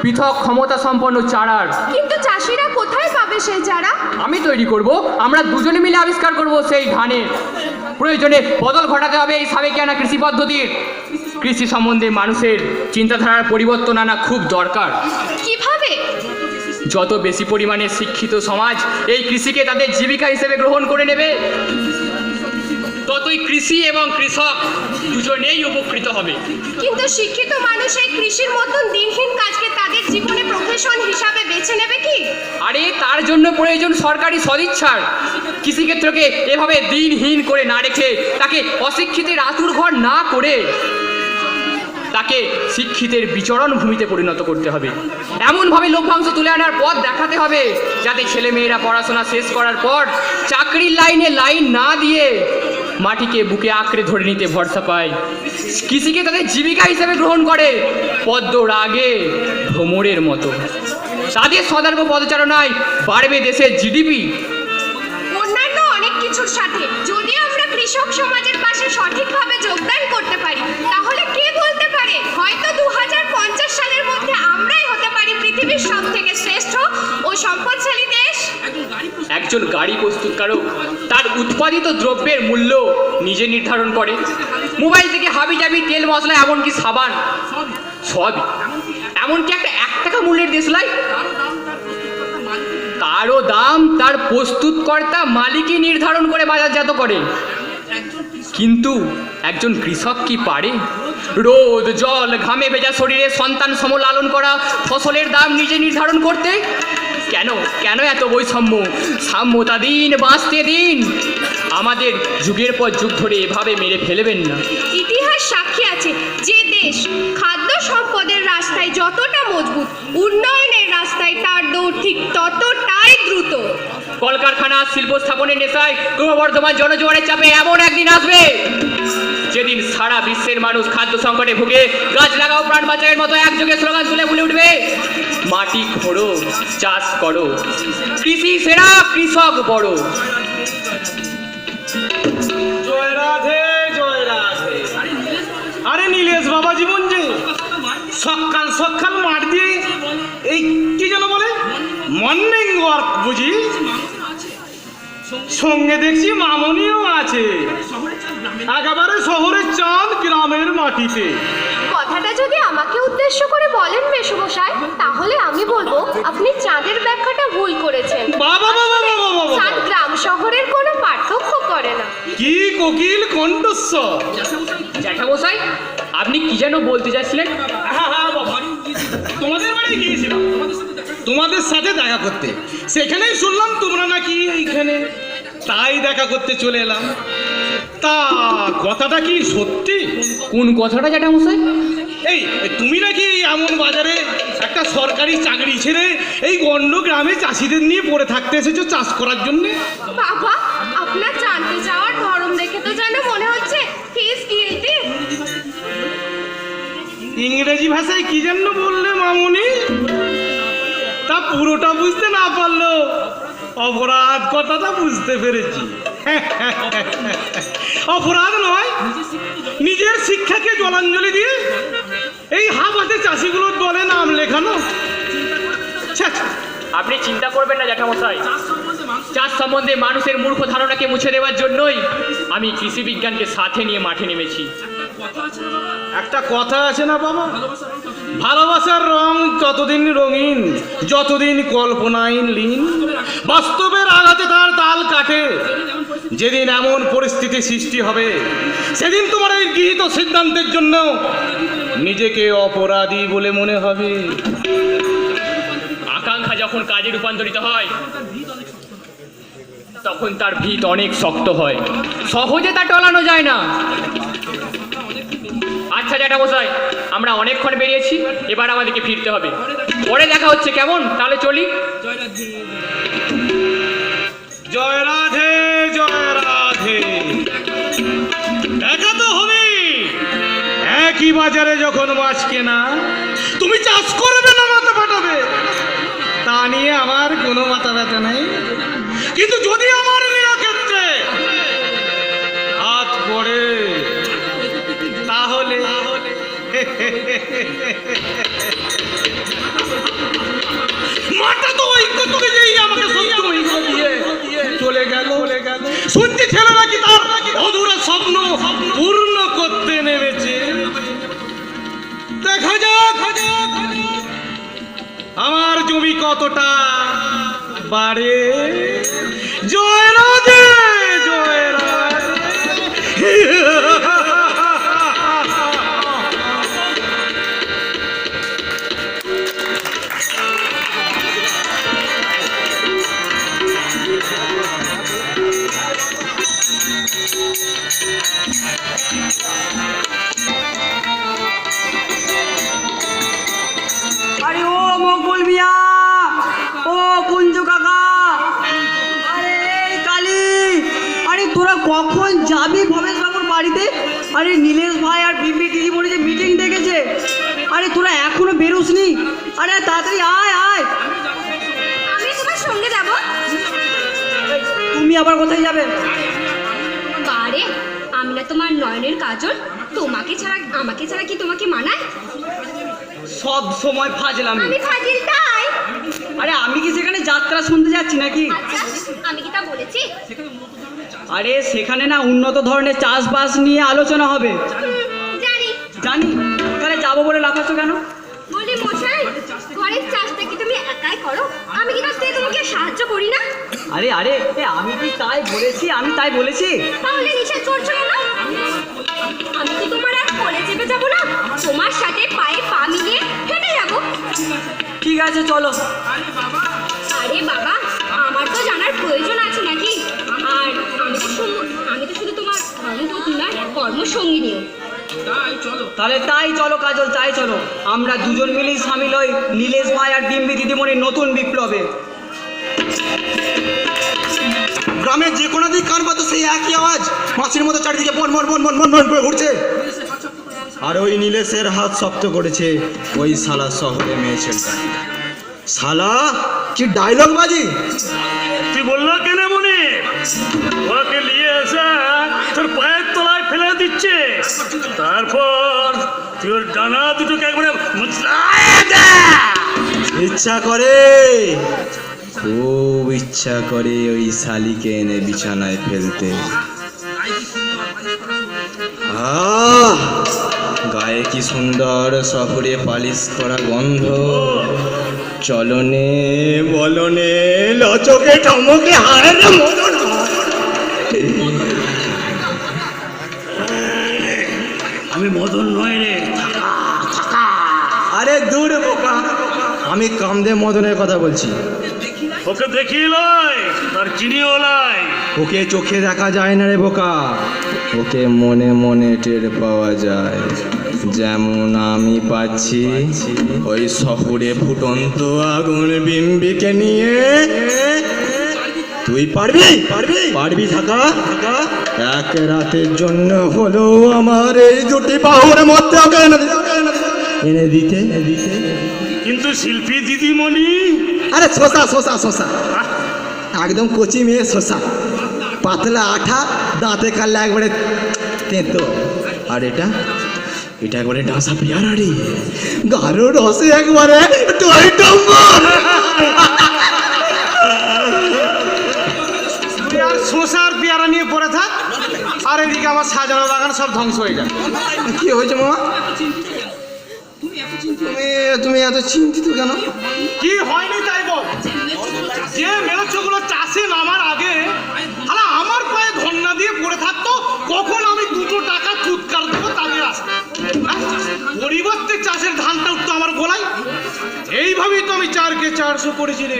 পৃথক ক্ষমতা সম্পন্ন চারার কিন্তু চাষিরা কোথায় পাবে সেই চারা? আমি তৈরি করব আমরা দুজনে মিলে আবিষ্কার করব সেই ধানের প্রয়োজনে বদল ঘটাতে হবে এই সাবেকিয়ানা কৃষি পদ্ধতির কৃষি সম্বন্ধে মানুষের চিন্তাধারার পরিবর্তন আনা খুব দরকার কিভাবে? যত বেশি পরিমাণে শিক্ষিত সমাজ এই কৃষিকে তাদের জীবিকা হিসেবে গ্রহণ করে নেবে ততই কৃষি এবং কৃষক দুজনেই উপকৃত হবে। কিন্তু শিক্ষিত মানুষ এই কৃষির মতন দিনহীন কাজকে তাদের জীবনে প্রফেশন হিসাবে বেছে নেবে কি? আরে তার জন্য প্রয়োজন সরকারি সদিচ্ছার। কৃষিক্ষেত্রকে এভাবে দিনহীন করে না রেখে, তাকে অশিক্ষিতের আতুর ঘর না করে তাকে শিক্ষিতের বিচরণ ভূমিতে পরিণত করতে হবে। এমনভাবে লভ্যাংশ তুলে আনার পথ দেখাতে হবে যাতে ছেলেমেয়েরা পড়াশোনা শেষ করার পর চাকরির লাইনে লাইন না দিয়ে মাটিকে বুকে আঁকড়ে ধরে নিতে ভরসা পায়, কৃষিকে তাদের জীবিকা হিসেবে গ্রহণ করে পদ্ম রাগে ভ্রমরের মতো। তাদের সদর্ভ পদচারণায় বাড়বে দেশের জিডিপি। অন্যান্য অনেক কিছুর সাথে যদি আমরা কৃষক সমাজের পাশে সঠিকভাবে যোগদান করতে পারি, তাহলে কে বলতে পারে হয়তো 2050 সালের মধ্যে আমরাই হতে পারি পৃথিবীর সবথেকে শ্রেষ্ঠ ও সম্পদশালী দেশ। একজন গাড়ি প্রস্তুতকারক তার উৎপাদিত দ্রব্যের মূল্য নিজে নির্ধারণ করে। মোবাইল থেকে হাবিজাবি তেল মশলা এমনকি সাবান সবই, এমনকি একটা 1 টাকা মূল্যের দেশলাই তারও দাম তার প্রস্তুতকর্তা মালিকই নির্ধারণ করে বাজারজাত করে। কিন্তু একজন কৃষক কি পারে রোদ জল ঘামে ভেজা শরীরে সন্তান সম লালন করা ফসলের দাম নিজে নির্ধারণ করতে? কেন কেন এত বৈষম্য? সাম্যতা দিন, বাঁচতে দিন। আমাদের যুগের পর যুগ ধরে এভাবে মেরে ফেলবেন না। ইতিহাস সাক্ষী আছে, যে দেশ খাদ্য সম্পদের রাস্তায় যতটা মজবুত, উন্নয়নের রাস্তায় তার দৌড় ঠিক ততটাই দ্রুত। কলকারখানা শিল্প স্থাপনের নেশায় ক্রমবর্ধমান জনজোয়ারের চাপে এমন একদিন আসবে যেদিন সারা বিশ্বের মানুষ খাদ্য সংকটে ভুগে গাছ লাগাও প্রাণ বাঁচাওয়ের মতো একযোগে স্লোগান তুলে বলে উঠবে, মাটি খোঁড়ো চাষ করো, কৃষি সেরা কৃষক বড়। জয় রাধে জয় রাধে। আরে নীলেশ বাবা জীবন যে সকাল সকাল মাঠ দিয়ে এই কি যেন বলে মর্নিং ওয়ার্ক বুঝি, সঙ্গে দেখছি মামনিও আছে, একেবারে শহরের চাঁদ গ্রামের মাটিতে। কথাটা যদি আমাকে উদ্দেশ্য করে বলেন মেসোমশাই, তাহলে আমি বলবো আপনি চাঁদের ব্যাখ্যাটা ভুল করেছেন। বাবা বাবা বাবা বাবা, চাঁদ গ্রাম শহরের কোনো পার্থক্য করে না। কি কোকিল কণ্ঠস্বর। জ্যাঠামশাই আপনি কি যেন বলতে চাচ্ছিলেন? হ্যাঁ হ্যাঁ বাবা, তোমাদের বাড়ি গিয়েছিলাম তোমাদের সাথে দেখা করতে, সেখানেই শুনলাম তোমরা নাকি এইখানে, তাই দেখা করতে চলে এলাম। তা কথাটা কি সত্যি? কোন কথাটা জ্যাঠামশাই? এই তুমি নাকি এমন বাজারে একটা সরকারি চাকরি ছেড়ে এই গন্ড গ্রামে চাষিদের নিয়ে পড়ে থাকতে এসেছো চাষ করার জন্য? বাবা, আপনার জানতে চাওয়ার ধরন দেখে তো যেন মনে হচ্ছে হি ইজ গিলটি। ইংরেজি ভাষায় কি যেন বললে মামুনি? তা পুরোটা বুঝতে না পারলেও অপরাধ কথাটা বুঝতে পেরেছি। অপরাধ নয়, নিজের শিক্ষাকে জলাঞ্জলি দিয়ে এই হাফাতে চাষিগুলোর দলে নাম লেখানো। আপনি চিন্তা করবেন না জ্যাঠামশাই, চাষ সম্বন্ধে মানুষের মূর্খ ধারণাকে মুছে দেওয়ার জন্যই আমি কৃষি বিজ্ঞানকে সাথে নিয়ে মাঠে নেমেছি। একটা কথা আছে না বাবা, ভালোবাসার রং ততদিন রঙিন যতদিন কল্পনায় লীন, বাস্তবের আঘাতে তার তাল কাটে। যেদিন এমন পরিস্থিতি সৃষ্টি হবে, সেদিন তোমার এই গৃহীত সিদ্ধান্তের জন্য নিজেকে অপরাধী বলে মনে হবে। আকাঙ্ক্ষা যখন কাজে রূপান্তরিত হয় তখন তার ভিত অনেক শক্ত হয়, সহজে তা টলানো যায় না। আচ্ছা জ্যাঠামশাই, আমরা অনেকক্ষণ বেরিয়েছি, এবার আমাদেরকে ফিরতে হবে। পরে দেখা হচ্ছে, কেমন? তাহলে চলি। জয় রাধে জয় রাধে। দেখা তো হবে, একই বাজারে যখন মাছ কেনা, তুমি চাষ করবে না মাথা ফাটাবে, তা নিয়ে আমার কোনো মাথা ব্যথা নেই। কিন্তু যদি আমার নিরাক্ষেত্রে হাত পড়ে তাহলে মাটা তো ওই তুমি যেই আমাকে চলে গেল। শুনছি ছেলে নাকি তার অধুরা স্বপ্ন পূর্ণ করতে নেমেছে। দেখা যাক আমার জমি কতটা বাড়ে। জয় রাধে জয় রাধে। আরে ও মকবুল মিয়া, ও কুঞ্জু কাকা, আরে এই কালী, আরে তোরা কখন যাবি ভবেশ বাবুর বাড়িতে? আরে নীলেশ ভাই আর বিম্বি দিদিমণি যে মিটিং ডেকেছে, আরে তোরা এখনো বেরোসনি? আরে তাড়াতাড়ি আয় আয়। আমি তোমার সঙ্গে যাব। তুমি আবার কোথায় যাবে? বারে, আমি না তোমার নয়নের কাজল, তোমাকে ছাড়া আমাকে ছাড়া কি তোমাকে মানায়? সব সময় ফাজলামি। আমি ফাজিল তাই? আরে আমি কি সেখানে যাত্রা শুনতে যাচ্ছি নাকি? আচ্ছা, আমি কি তা বলেছি? আরে সেখানে না উন্নত ধরনের চাষবাস নিয়ে আলোচনা হবে। জানি। জানি, তাহলে যাবো বলে লাফাচ্ছ কেন? বলি মশাই, ঘরের চাষটা কি তুমি একাই করো? আমি কি তাতে তোমাকে সাহায্য করি না? আরে আরে এ আমি কি তাই বলেছি? আমি তাই বলেছি? তাহলে নিষেধ করছো কেন? আমি তো তোমার আর কোলে চেপে যাবো না, তোমার সাথে পায়ে পা মিলিয়ে হেঁটে যাবো। ঠিক আছে চলো। আরে বাবা, আমার তো জানার প্রয়োজন আছে নাকি? আর আমি তো শুধু তোমার ধর্মপত্নী নয়, কর্মসঙ্গিনীও। তাহলে তাই চলো কাজল, তাই চলো। আমরা দুজন মিলেই সামিল হই নীলেশ ভাই আর বিম্বি দিদিমণির নতুন বিপ্লবে। গ্রামের যে কোনো দিক কান পাতো সেই একই আওয়াজ, মাছির মতো চারিদিকে বন বন বন বন বন বন করে ঘুরছে। আর ওই নীলেশের হাত শক্ত করেছে ওই শালা শহরে মেয়ে ছেলেটা। শালা কি ডায়লগ বাজি! তুই বললো কেন মনে? ওকে নিয়ে এসে তোর পায়ের তলায় ফেলে দিচ্ছে, তারপর তোর ডানা দুটোকে একবারে মুচড়ায় দে। ইচ্ছা করে, খুব ইচ্ছা করে ওই শালিকে এনে বিছানায় ফেলতে। গায়ে কি সুন্দর শহরে পালিশ করা গন্ধ, চলনে বলনে লচকে ঠমকে হারের মদন। আমি মদন নয় রে। আরে দূর বোকা, আমি কামদে মদনের কথা বলছি। ওকে দেখিয়ে লয়, তার চিনিও লয়। ওকে চোখে দেখা যায় না রে বোকা, ওকে মনে মনে টের পাওয়া যায়। যেমন আমি পাচ্ছি ওই শহরে ফুটন্ত আগুন বিম্বিকে নিয়ে। তুই পারবি পারবি পারবি থাকা এক রাতের জন্য হলো আমার এই দুটি বাহুর মধ্যে ওকে এনে দিতে। কিন্তু শিল্পী দিদিমণি, আরে শোষা শোষা শোষা, একদম কচি মেয়ে শোষা, পাতলা আঠা, দাঁতে কাটলে একবারে তেঁতো। আর এটা এটা একবারে ডাঁসা পেয়ারা রে, গাঢ় রসে একবারে টই টম্বর। আর শোষার পেয়ারা নিয়ে পড়ে থাক, আর এদিকে আমার সাজানো বাগান সব ধ্বংস হয়ে যায়। কি হয়েছে মামা? তুমি এত চিন্তিত কেন? কি হয়নি তাই বল। যে মেয়েগুলো চাষে নামার আগে আরে আমার পায়ে ধন্না দিয়ে পড়ে থাকতো, কখন আমি 2 টাকা চুৎকার দেবো তাদের আশা। পরিবর্তে চাষের ধানটা উঠতো আমার গোলায়। এইভাবেই তো আমি 4কে 400 করেছি রে।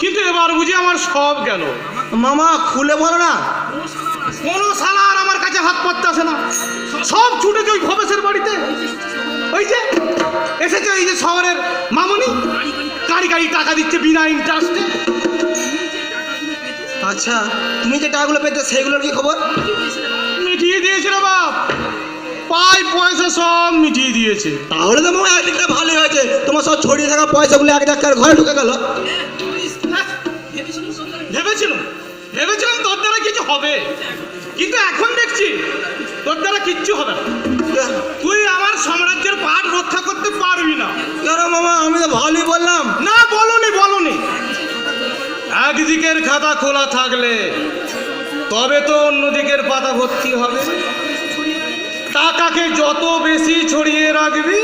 কিন্তু এবার বুঝি আমার সব গেল। মামা খুলে বলো না। কোনো শালা আর আমার কাছে হাত পাততে আসে না, সব ছুটেছে ওই ভবেশের বাড়িতে। ওই যে এসেছে ওই যে শহরের মামনি, গাড়ি গাড়ি টাকা দিচ্ছে বিনা ইন্টারেস্টে। আচ্ছা, তুমি যে টাকাগুলো পেতে সেগুলোর কি খবর? মিটিয়ে দিয়েছে রে বাপ, পাই পয়সা সব মিটিয়ে দিয়েছে। তাহলে তো মামা একদিকটা ভালোই হয়েছে, তোমার সব ছড়িয়ে থাকা পয়সাগুলো এক ডাক্তার ঘরে ঢুকে গেল। ভেবেছিলাম তোর দ্বারা কিছু হবে, কিন্তু এখন দেখছি তোর দ্বারা কিচ্ছু হবে না। তুই আমার সাম্রাজ্যের পাট রক্ষা করতে পারবি না। কেন মামা, আমি তো ভালোই বললাম। না বলনি। একদিকের খাতা খোলা থাকলে তবে তো অন্যদিকের পাতা ভর্তি হবে। টাকাকে যত বেশি ছড়িয়ে রাখবি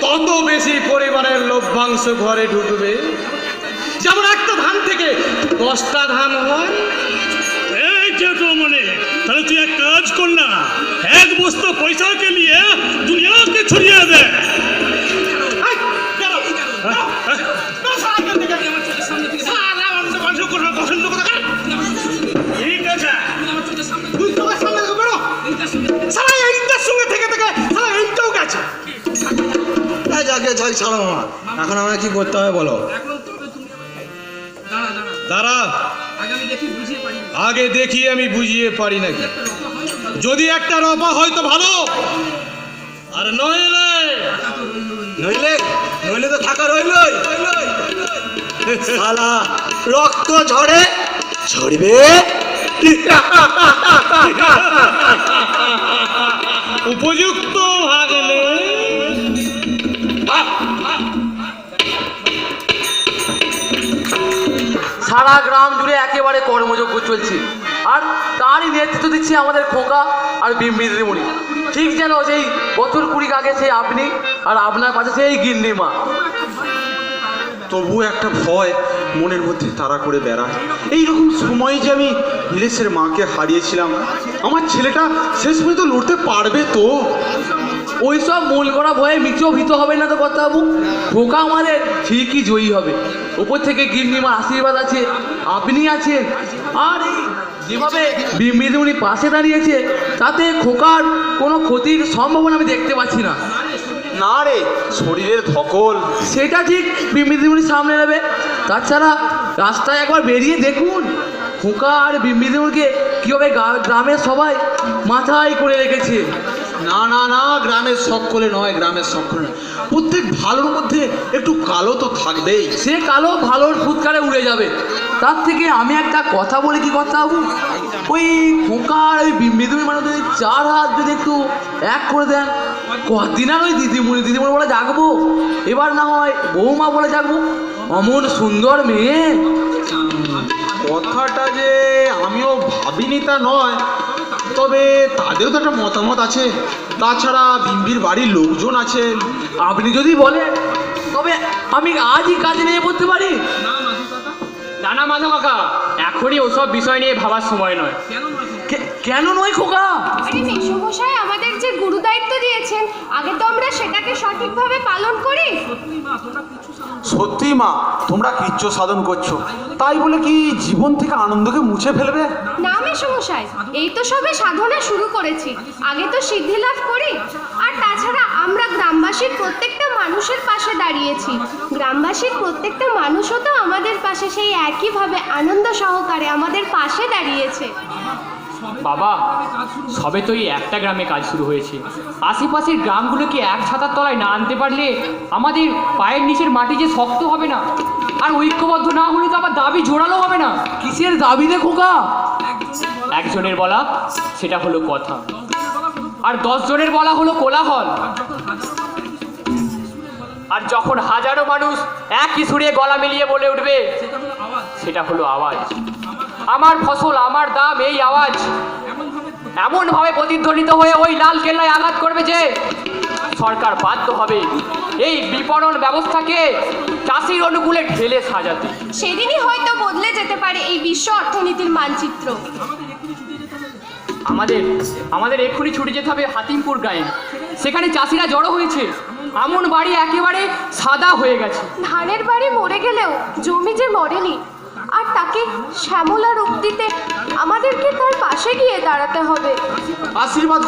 তত বেশি পরিবারের লভ্যাংশ ঘরে ঢুকবে। যেমন একটা ধান থেকে 10টা ধান হয়। এই জেঠুমনি, তাহলে তুই এক কাজ কর না, এক বস্তা পয়সাকে নিয়ে দুনিয়াকে ছড়িয়ে দে। ঠিক আছে, তুই তোমার সামনে বেরো। সারা এইটার সঙ্গে থেকে সারা এইটাও গেছে। যাকে যাই ছাড়ো মামা, এখন আমাকে কি করতে হবে বলো? দাঁড়া, আগে দেখি আমি বুঝিয়ে পারি নাকি। যদি একটা রপা হয় তো ভালো, আর নইলে নইলে তো থাকা রইলই। শালা রক্ত ঝরে ঝরবে। উপযুক্ত ভাগলে সারা গ্রাম জুড়ে একেবারে কর্মযজ্ঞ চলছে, আর তারই নেতৃত্ব দিচ্ছে আমাদের খোকা আর বিম্বিদিমণি। ঠিক যেন সেই বছর 20 আগে সেই আপনি, আর আপনার পাশে সেই গিন্নিমা। তবু একটা ভয় মনের মধ্যে তাড়া করে বেড়ায়। এইরকম সময় যে আমি নীলেশের মাকে হারিয়েছিলাম, আমার ছেলেটা শেষ পর্যন্ত লড়তে পারবে তো? ওইসব মূল করা ভয়ে মিচও ভীত হবে না তো কর্তাবাবু। খোকা আমাদের ঠিকই জয়ী হবে। উপর থেকে গিন্নিমার আশীর্বাদ আছে, আপনি আছেন, আর এই যেভাবে বিম্বিদিমণি পাশে দাঁড়িয়েছে, তাতে খোকার কোনো ক্ষতির সম্ভাবনা আমি দেখতে পাচ্ছি না। না রে, শরীরের ধকল। সেটা ঠিক বিম্বিদিমণি সামনে নেবে। তাছাড়া রাস্তায় একবার বেরিয়ে দেখুন, খোকা আর বিম্বিদিমণিকে কীভাবে গ্রামের সবাই মাথায় করে রেখেছে। না না না, গ্রামের সকলে নয়, গ্রামের সকলে নয়, প্রত্যেক ভালোর মধ্যে একটু কালো তো থাকবেই। সে কালো ভালোর ফুৎকারে উড়ে যাবে। তার থেকে আমি একটা কথা বলি কি কর্তাবাবু, ওই খোকার ওই বিম্বিদিমণি মানে যদি 4 হাত যদি একটু এক করে দেন, কদিন আর ওই দিদিমণি বলে ডাকবো, এবার না হয় বৌমা বলে ডাকবো। অমন সুন্দর মেয়ে। কথাটা যে আমিও ভাবিনি তা নয়, তবে তাদেরও তো একটা মতামত আছে। তাছাড়া বিম্বির বাড়ির লোকজন আছে। আপনি যদি বলেন তবে আমি আজই কাজে নিয়ে পড়তে পারি। না মাধব কাকা, এখনই ওসব বিষয় নিয়ে ভাবার সময় নয়। কেন নয় খোকা? আরে মেসোমশাই আমাদের যে গুরু দায়িত্ব দিয়েছেন, আগে তো আমরা সেটাকে সঠিকভাবে পালন করি। সত্যি মা, তোমরা কৃচ্ছ সাধন করছো, তাই বলে কি জীবন থেকে আনন্দকে মুছে ফেলবে? না মেসোমশাই, এই তো সবে সাধনা শুরু করেছি, আগে তো সিদ্ধি লাভ করি। আর তাছাড়া আমরা গ্রামবাসীর প্রত্যেকটা মানুষের পাশে দাঁড়িয়েছি। গ্রামবাসীর প্রত্যেকটা মানুষও তো আমাদের পাশে সেই একইভাবে আনন্দ সহকারে আমাদের পাশে দাঁড়িয়েছে। বাবা, সবে তো এই একটা গ্রামে কাজ শুরু হয়েছে। আশেপাশের গ্রামগুলোকে এক ছাতার তলায় না আনতে পারলে আমাদের পায়ের নিচের মাটি যে শক্ত হবে না, আর ঐক্যবদ্ধ না হলে তো আবার দাবি জোরালো হবে না। কিসের দাবি রে খোকা? একজনের বলা সেটা হলো কথা, আর 10 জনের বলা হলো কোলাহল। আর যখন হাজারো মানুষ একই সুরে গলা মিলিয়ে বলে উঠবে, সেটা হলো আওয়াজ। আমার ফসল আমার দাম, এই আওয়াজ এমন ভাবে প্রতিধ্বনিত হয়ে ওই লাল কেল্লায় আঘাত করবে যে সরকার বাধ্য হবে এই বিপণন ব্যবস্থাকে চাষির অনুকূলে ঢেলে সাজাতে। সেদিনই হয়তো বদলে যেতে পারে এই বিশ্ব অর্থনীতির মানচিত্র। আমাদের এক্ষুনি ছুটে যেতে হবে হাতিমপুর গায়ে। সেখানে চাষিরা জড়ো হয়েছে। আমন বাড়ি একেবারে সাদা হয়ে গেছে। ধানের বাড়ি মরে গেলেও জমি যে মরেনি, আর তাকে শ্যামলা রূপ দিতে আমাদেরকে তার পাশে গিয়ে দাঁড়াতে হবে। আশীর্বাদ